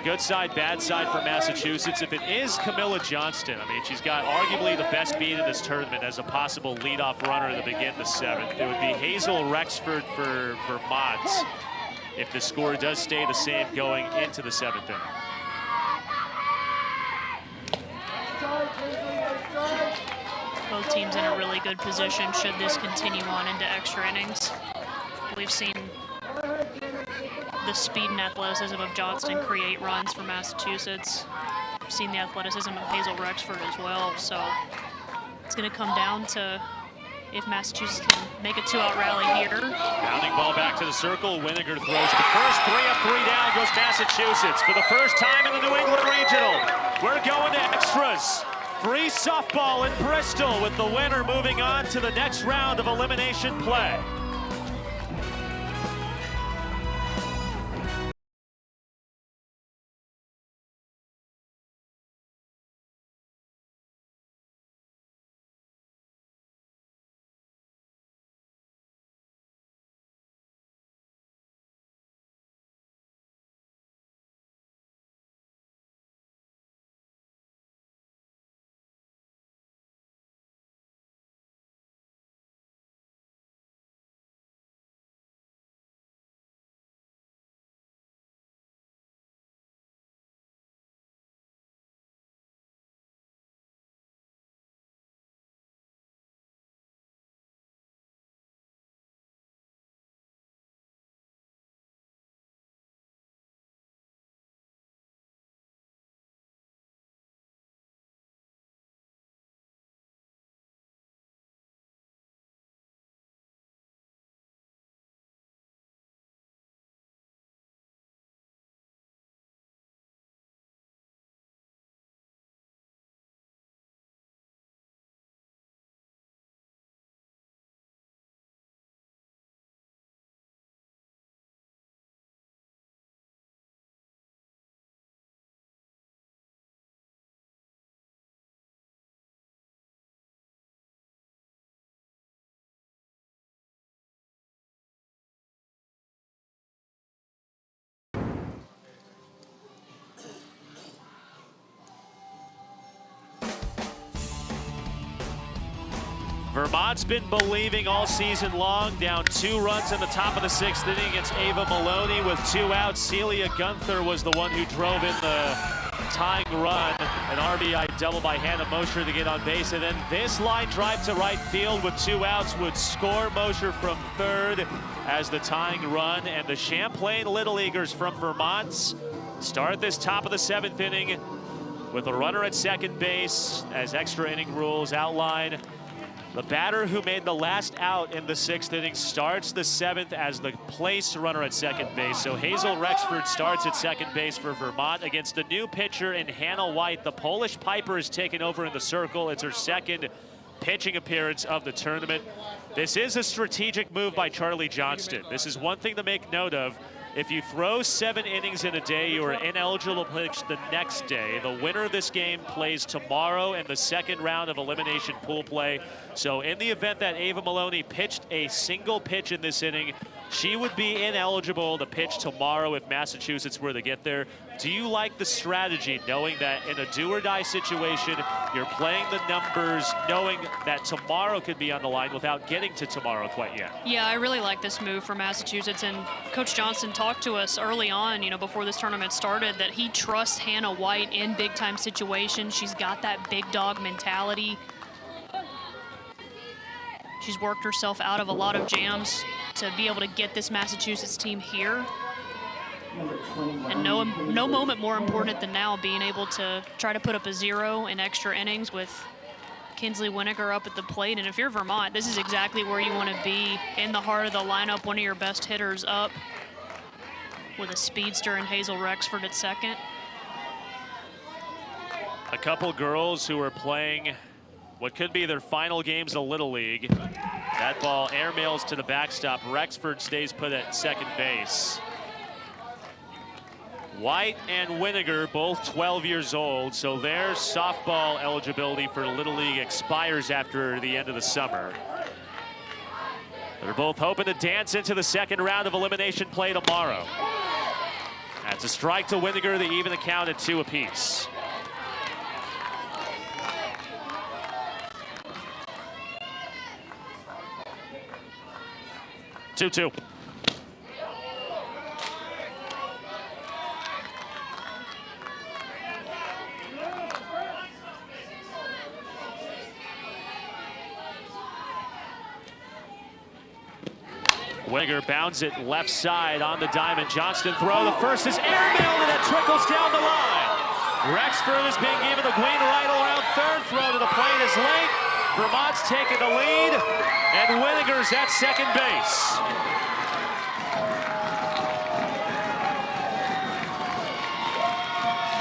good side, bad side for Massachusetts. If it is Camilla Johnston, I mean, she's got arguably the best beat in this tournament as a possible leadoff runner to begin the 7th. It would be Hazel Rexford for Vermont if the score does stay the same going into the 7th inning.
Both teams in a really good position should this continue on into extra innings. We've seen the speed and athleticism of Johnston create runs for Massachusetts. We've seen the athleticism of Hazel Rexford as well. So it's going to come down to if Massachusetts can make a 2-out rally here.
Bounding ball back to the circle. Winiger throws to first. 3 up, 3 down goes Massachusetts for the first time in the New England Regional. We're going to extras. Free softball in Bristol with the winner moving on to the next round of elimination play. Vermont's been believing all season long, down 2 runs in the top of the 6th inning against Ava Maloney with 2 outs. Celia Gunther was the one who drove in the tying run. An RBI double by Hannah Mosher to get on base. And then this line drive to right field with 2 outs would score Mosher from third as the tying run. And the Champlain Little Leaguers from Vermont start this top of the 7th inning with a runner at second base as extra inning rules outline. The batter who made the last out in the 6th inning starts the 7th as the place runner at second base. So Hazel Rexford starts at second base for Vermont against a new pitcher in Hannah White. The Polish Piper is taken over in the circle. It's her 2nd pitching appearance of the tournament. This is a strategic move by Charlie Johnston. This is one thing to make note of. if you throw 7 innings in a day, you are ineligible to pitch the next day. The winner of this game plays tomorrow in the second round of elimination pool play. So in the event that Ava Maloney pitched a single pitch in this inning, she would be ineligible to pitch tomorrow if Massachusetts were to get there. Do you like the strategy, knowing that in a do-or-die situation, you're playing the numbers, knowing that tomorrow could be on the line without getting to tomorrow quite yet?
Yeah, I really like this move for Massachusetts, and Coach Johnston talked to us early on, before this tournament started, that he trusts Hannah White in big-time situations. She's got that big dog mentality. She's worked herself out of a lot of jams to be able to get this Massachusetts team here. And no moment more important than now, being able to try to put up a 0 in extra innings with Kinsley Winiger up at the plate. And if you're Vermont, this is exactly where you want to be, in the heart of the lineup, one of your best hitters up with a speedster in Hazel Rexford at second.
A couple girls who are playing what could be their final games of Little League. That ball airmails to the backstop. Rexford stays put at second base. White and Winiger, both 12 years old, so their softball eligibility for Little League expires after the end of the summer. They're both hoping to dance into the second round of elimination play tomorrow. That's a strike to Winiger. They even the count at 2 apiece. Two. Winiger bounds it left side on the diamond. Johnston throw. The first is airmailed, and it trickles down the line. Rexford is being given the green light around third. Throw to the plate is late. Vermont's taking the lead, and Winiger's at second base.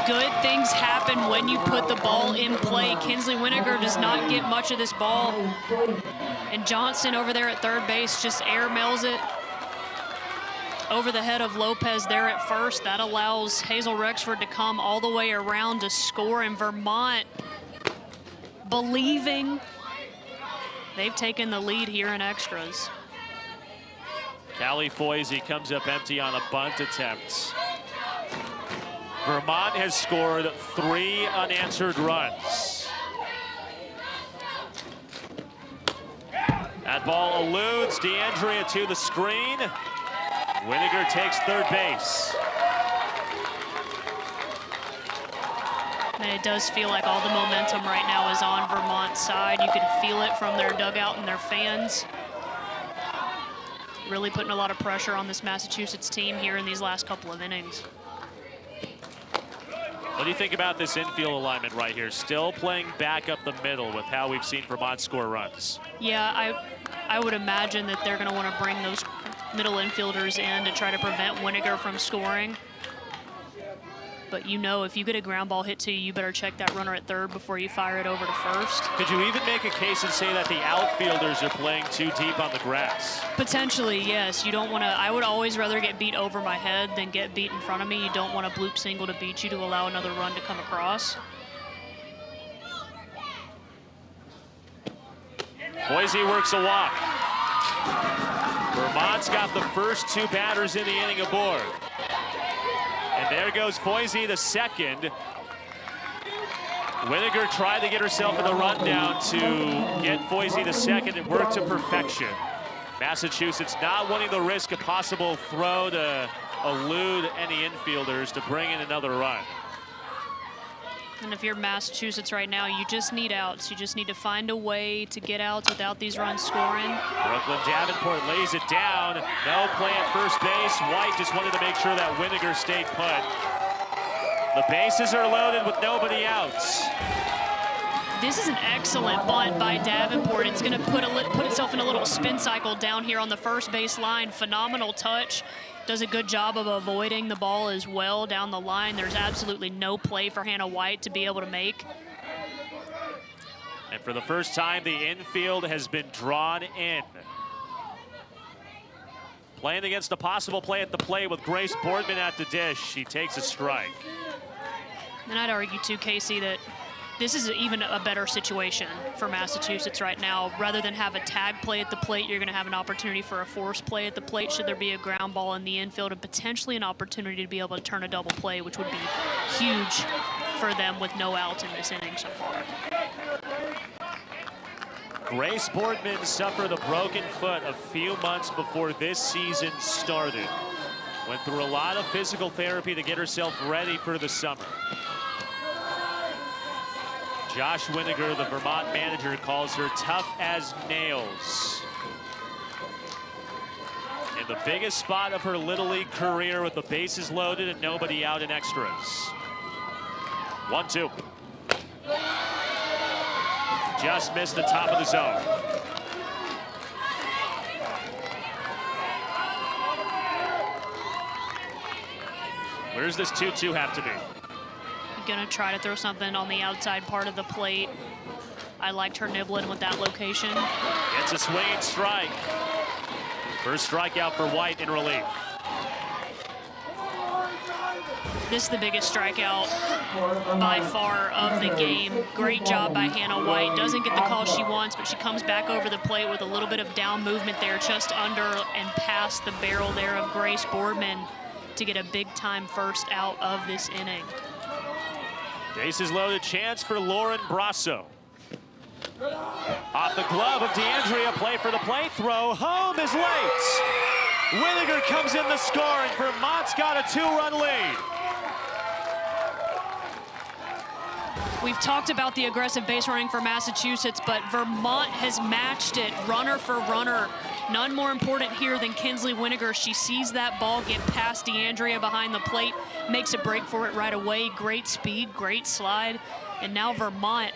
Good things happen when you put the ball in play. Kinsley Winiger does not get much of this ball. And Johnston over there at third base just airmails it over the head of Lopez there at first. That allows Hazel Rexford to come all the way around to score. And Vermont, believing, they've taken the lead here in extras.
Callie Foisey comes up empty on a bunt attempt. Vermont has scored 3 unanswered runs. That ball eludes DeAndrea to the screen. Winiger takes third base.
And it does feel like all the momentum right now is on Vermont's side. You can feel it from their dugout and their fans. Really putting a lot of pressure on this Massachusetts team here in these last couple of innings.
What do you think about this infield alignment right here? Still playing back up the middle with how we've seen Vermont score runs.
Yeah, I would imagine that they're going to want to bring those middle infielders in to try to prevent Winiger from scoring. But if you get a ground ball hit to you, you better check that runner at third before you fire it over to first.
Could you even make a case and say that the outfielders are playing too deep on the grass?
Potentially, yes. You don't want to. I would always rather get beat over my head than get beat in front of me. You don't want a bloop single to beat you to allow another run to come across.
Foisey works a walk. Vermont's got the first 2 batters in the inning aboard. And there goes Foisey to second. Winiger tried to get herself in the rundown to get Foisey to second. It worked to perfection. Massachusetts not wanting the risk a possible throw to elude any infielders to bring in another run.
And if you're Massachusetts right now, you just need outs. You just need to find a way to get outs without these runs scoring.
Brooklyn Davenport lays it down. No play at first base. White just wanted to make sure that Winiger stayed put. The bases are loaded with nobody outs.
This is an excellent bunt by Davenport. It's going to put itself in a little spin cycle down here on the first base line. Phenomenal touch. Does a good job of avoiding the ball as well down the line. There's absolutely no play for Hannah White to be able to make.
And for the first time, the infield has been drawn in. Playing against a possible play at the plate with Grace Boardman at the dish. She takes a strike.
And I'd argue too, Casey, that this is even a better situation for Massachusetts right now. Rather than have a tag play at the plate, you're going to have an opportunity for a force play at the plate should there be a ground ball in the infield, and potentially an opportunity to be able to turn a double play, which would be huge for them with no outs in this inning so far.
Grace Boardman suffered a broken foot a few months before this season started. Went through a lot of physical therapy to get herself ready for the summer. Josh Winiger, the Vermont manager, calls her tough as nails. In the biggest spot of her Little League career with the bases loaded and nobody out in extras. 1-2. Just missed the top of the zone. Where does this 2-2 have to be?
Gonna try to throw something on the outside part of the plate. I liked her nibbling with that location.
It's a swinging strike. First strikeout for White in relief.
This is the biggest strikeout by far of the game. Great job by Hannah White. Doesn't get the call she wants, but she comes back over the plate with a little bit of down movement there, just under and past the barrel there of Grace Boardman to get a big-time first out of this inning.
Bases loaded, chance for Lauren Brasso. Off the glove of DeAndrea, play for the plate, throw, home is late. Winiger comes in the score, and Vermont's got a 2-run lead.
We've talked about the aggressive base running for Massachusetts, but Vermont has matched it runner for runner. None more important here than Kinsley Winiger. She sees that ball get past DeAndrea behind the plate, makes a break for it right away. Great speed, great slide. And now Vermont,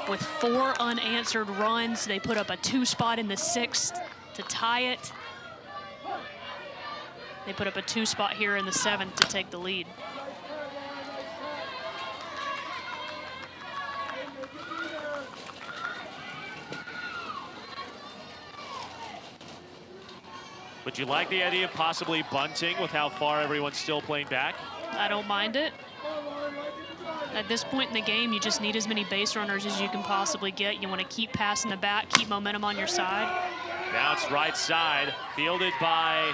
with 4 unanswered runs, they put up a 2 spot in the 6th to tie it. They put up a 2 spot here in the 7th to take the lead.
Would you like the idea of possibly bunting with how far everyone's still playing back?
I don't mind it. At this point in the game, you just need as many base runners as you can possibly get. You want to keep passing the bat, keep momentum on your side.
Bounce right side, fielded by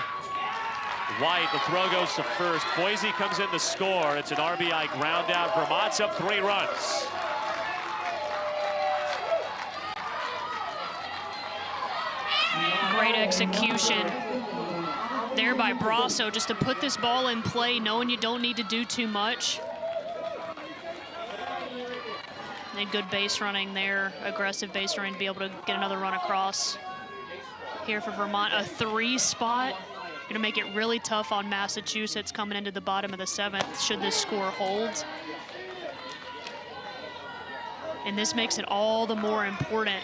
White. The throw goes to first. Foisey comes in to score. It's an RBI ground out. Vermont's up 3 runs.
Great execution there by Brasso just to put this ball in play, knowing you don't need to do too much. And good base running there, aggressive base running to be able to get another run across. Here for Vermont, a 3 spot. Gonna make it really tough on Massachusetts coming into the bottom of the 7th should this score hold. And this makes it all the more important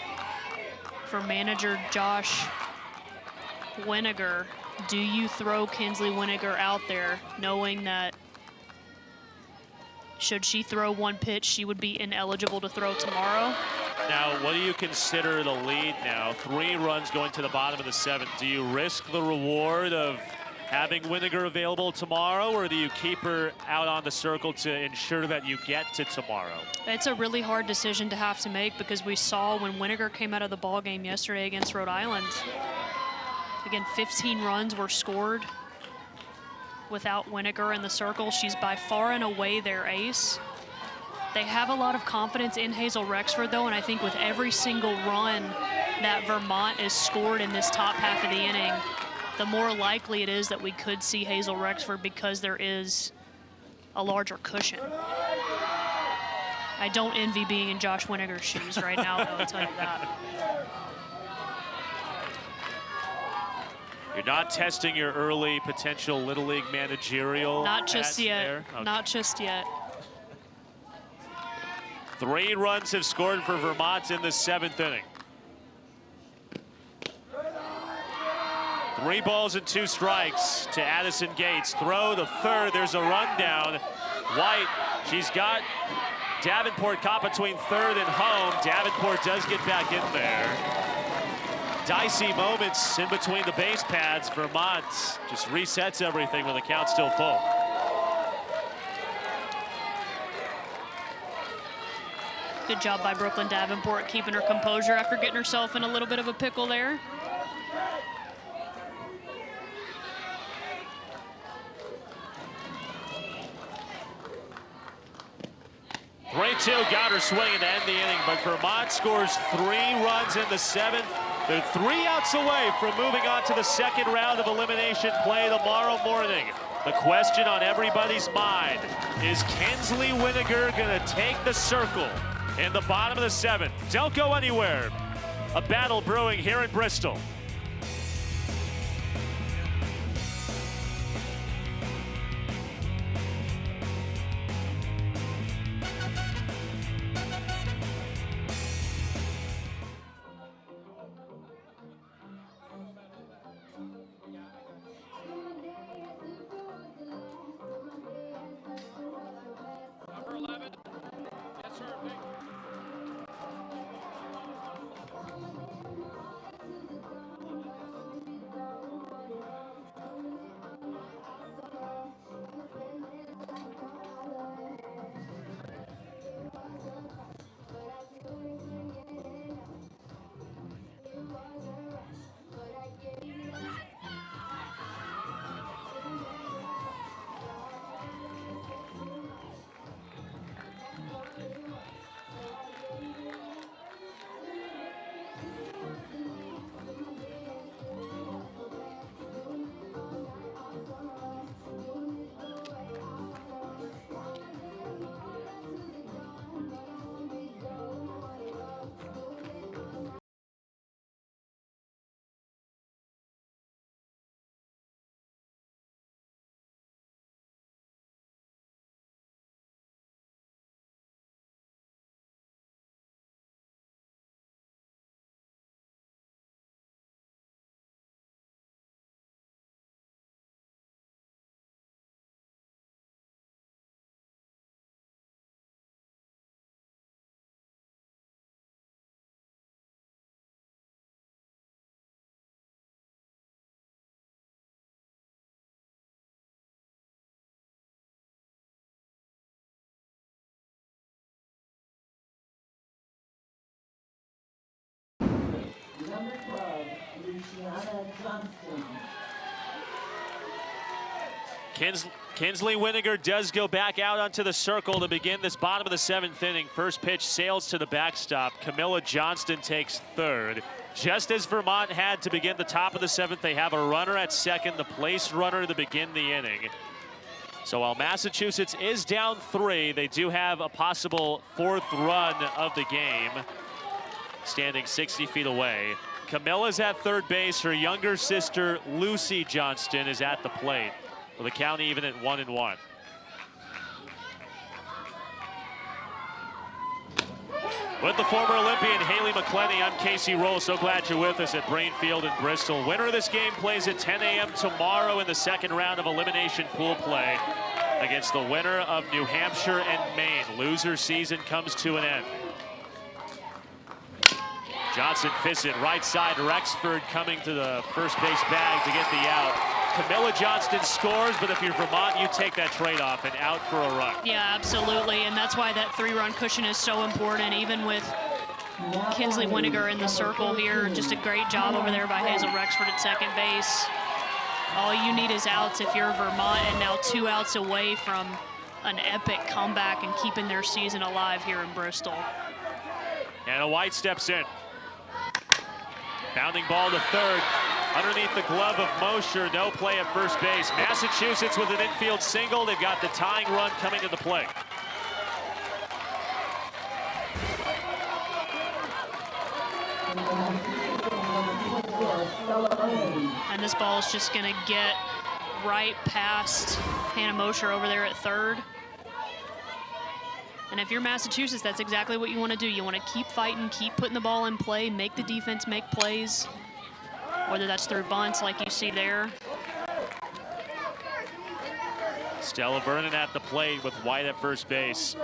for manager Josh Winiger. Do you throw Kinsley Winiger out there knowing that should she throw 1 pitch, she would be ineligible to throw tomorrow?
Now, what do you consider the lead now? 3 runs going to the bottom of the 7th. Do you risk the reward of having Winiger available tomorrow, or do you keep her out on the circle to ensure that you get to tomorrow?
It's a really hard decision to have to make, because we saw when Winiger came out of the ball game yesterday against Rhode Island, again, 15 runs were scored without Winiger in the circle. She's by far and away their ace. They have a lot of confidence in Hazel Rexford, though, and I think with every single run that Vermont is scored in this top half of the inning, the more likely it is that we could see Hazel Rexford, because there is a larger cushion. I don't envy being in Josh Winiger's shoes right now, though, I'll tell you that.
You're not testing your early potential Little League managerial.
Not just yet.
Okay.
Not just yet.
3 runs have scored for Vermont in the 7th inning. 3 balls and 2 strikes to Addison Gates. Throw the 3rd. There's a rundown. White, she's got Davenport caught between 3rd and home. Davenport does get back in there. dicey moments in between the base pads. Vermont just resets everything with the count still full.
Good job by Brooklyn Davenport keeping her composure after getting herself in a little bit of a pickle there.
Got her swinging to end the inning, but Vermont scores 3 runs in the 7th. They're 3 outs away from moving on to the second round of elimination play tomorrow morning. The question on everybody's mind, is Kinsley Winiger going to take the circle in the bottom of the 7th? Don't go anywhere. A battle brewing here in Bristol.
Number 12, Luciana Johnston.
Kinsley Winiger does go back out onto the circle to begin this bottom of the 7th inning. First pitch sails to the backstop. Camilla Johnston takes third. Just as Vermont had to begin the top of the 7th, they have a runner at second, the place runner to begin the inning. So while Massachusetts is down 3, they do have a possible 4th run of the game, standing 60 feet away. Camilla's at third base. Her younger sister, Lucy Johnston, is at the plate, with the count even at 1-1. With the former Olympian Haley McClenny, I'm Casey Roll. So glad you're with us at Brain Field in Bristol. Winner of this game plays at 10 a.m. tomorrow in the second round of elimination pool play against the winner of New Hampshire and Maine. Loser season comes to an end. Johnson fists it right side. Rexford coming to the first base bag to get the out. Camilla Johnston scores, but if you're Vermont, you take that trade-off and out for a run.
Yeah, absolutely, and that's why that 3-run cushion is so important, even with Kinsley Winiger in the circle here. Just a great job over there by Hazel Rexford at second base. All you need is outs if you're Vermont, and now 2 outs away from an epic comeback and keeping their season alive here in Bristol.
And a White steps in. Bounding ball to third. Underneath the glove of Mosher, no play at first base. Massachusetts with an infield single. They've got the tying run coming to the plate.
And this ball is just going to get right past Hannah Mosher over there at third. And if you're Massachusetts, that's exactly what you want to do. You want to keep fighting, keep putting the ball in play, make the defense make plays, whether that's through bunts like you see there.
Stella Vernon at the plate with White at first base.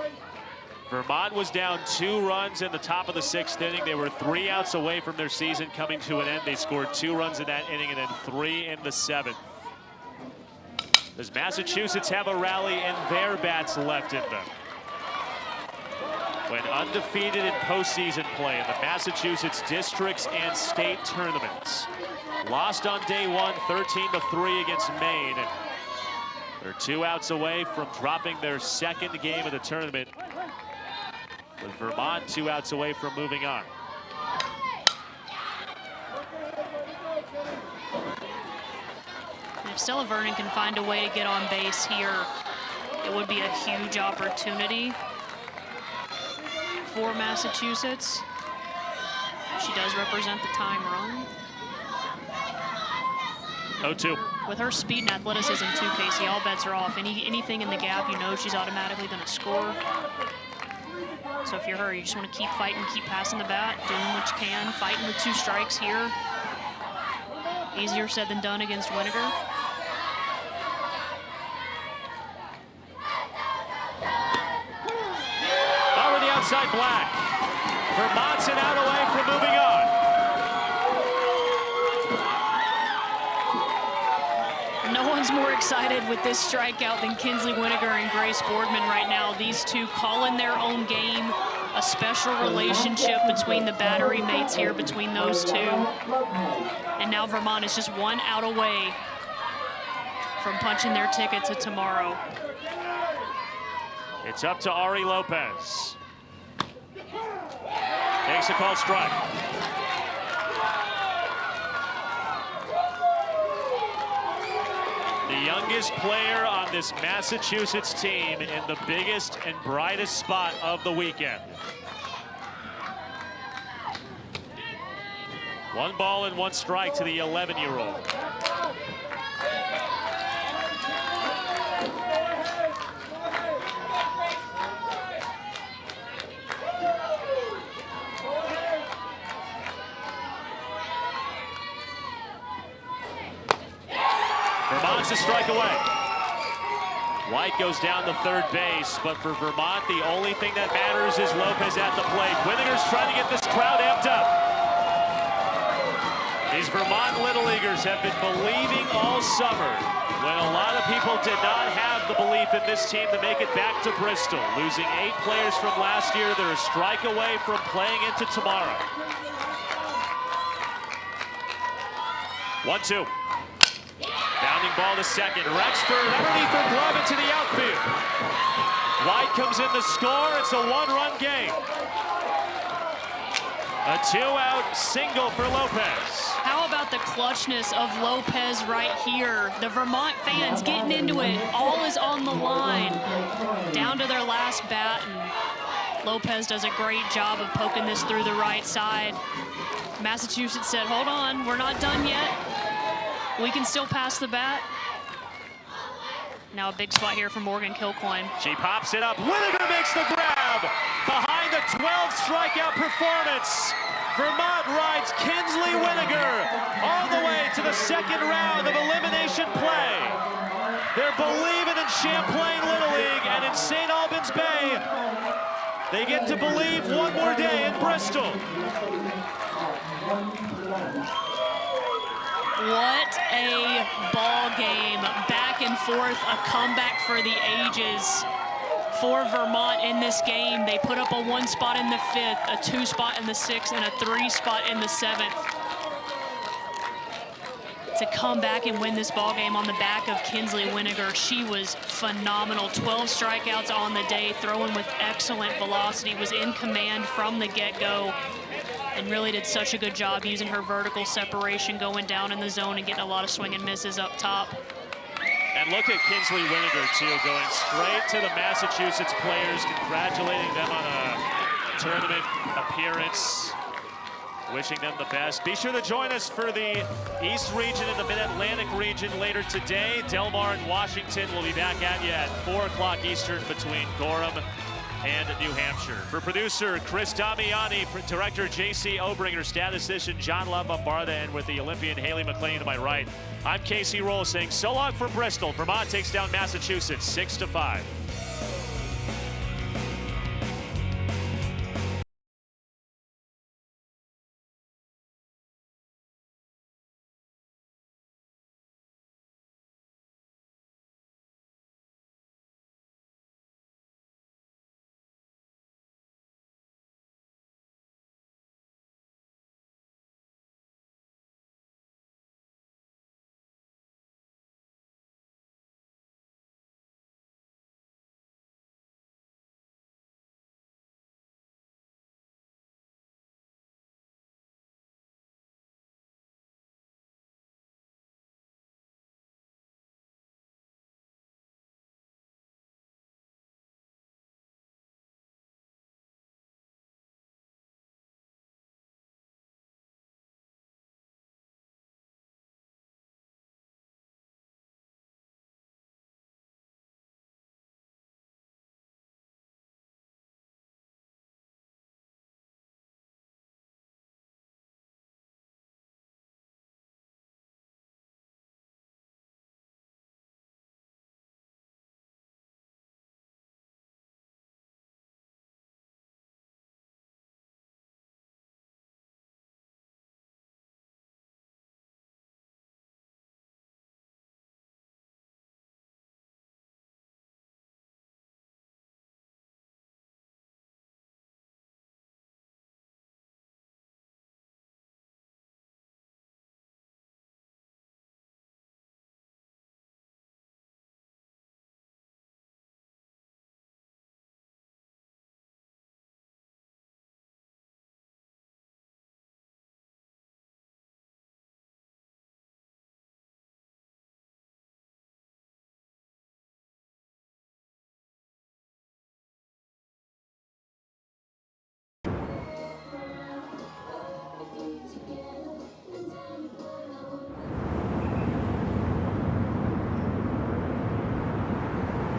Vermont was down 2 runs in the top of the 6th inning. They were 3 outs away from their season coming to an end. They scored 2 runs in that inning and then 3 in the 7th. Does Massachusetts have a rally in their bats left in them? When undefeated in postseason play in the Massachusetts districts and state tournaments. Lost on day 1, 13-3 against Maine. They're 2 outs away from dropping their 2nd game of the tournament. With Vermont 2 outs away from moving on.
And if Stella Vernon can find a way to get on base here, it would be a huge opportunity for Massachusetts. She does represent the time run.
0-2.
With her speed and athleticism too, Casey, all bets are off. Anything in the gap, you know she's automatically going to score. So if you're her, you just want to keep fighting, keep passing the bat, doing what you can, fighting with 2 strikes here. Easier said than done against Winiger.
Over the outside black. Vermont's an out away from moving on.
No one's more excited with this strikeout than Kinsley Winiger and Grace Boardman right now. These two calling their own game, a special relationship between the battery mates here, between those two. And now Vermont is just 1 out away from punching their ticket to tomorrow.
It's up to Ari Lopez. Takes a called strike. The youngest player on this Massachusetts team in the biggest and brightest spot of the weekend. 1 ball and 1 strike to the 11-year-old. Vermont's a strike away. White goes down to 3rd base, but for Vermont, the only thing that matters is Lopez at the plate. Winiger's trying to get this crowd amped up. These Vermont Little Leaguers have been believing all summer when a lot of people did not have the belief in this team to make it back to Bristol. Losing 8 players from last year, they're a strike away from playing into tomorrow. 1-2. Bounding ball to 2nd. Rexford underneath her glove into the outfield. White comes in to score. It's a 1-run game. A 2-out single for Lopez.
How about the clutchness of Lopez right here? The Vermont fans getting into it. All is on the line. Down to their last bat, and Lopez does a great job of poking this through the right side. Massachusetts said, hold on, we're not done yet. We can still pass the bat. Now a big spot here for Morgan Kilcoyne.
She pops it up. Winiger makes the grab. Behind the 12 strikeout performance, Vermont rides Kinsley Winiger all the way to the 2nd round of elimination play. They're believing in Champlain Little League and in St. Albans Bay. They get to believe one more day in Bristol.
What a ball game. Back and forth, a comeback for the ages for Vermont in this game. They put up a 1 spot in the 5th, a 2 spot in the 6th, and a 3 spot in the 7th. To come back and win this ball game on the back of Kinsley Winiger. She was phenomenal. 12 strikeouts on the day, throwing with excellent velocity, was in command from the get-go, and really did such a good job using her vertical separation, going down in the zone and getting a lot of swing and misses up top.
And look at Kinsley Winiger, too, going straight to the Massachusetts players, congratulating them on a tournament appearance, wishing them the best. Be sure to join us for the East region and the Mid-Atlantic region later today. Del Mar and Washington will be back at you at 4 o'clock Eastern between Gorham and New Hampshire. For producer Chris Damiani, director J.C. Obringer, statistician John Lombarda, and with the Olympian Haley McLean to my right, I'm Casey Roll saying so long from Bristol. Vermont takes down Massachusetts 6-5.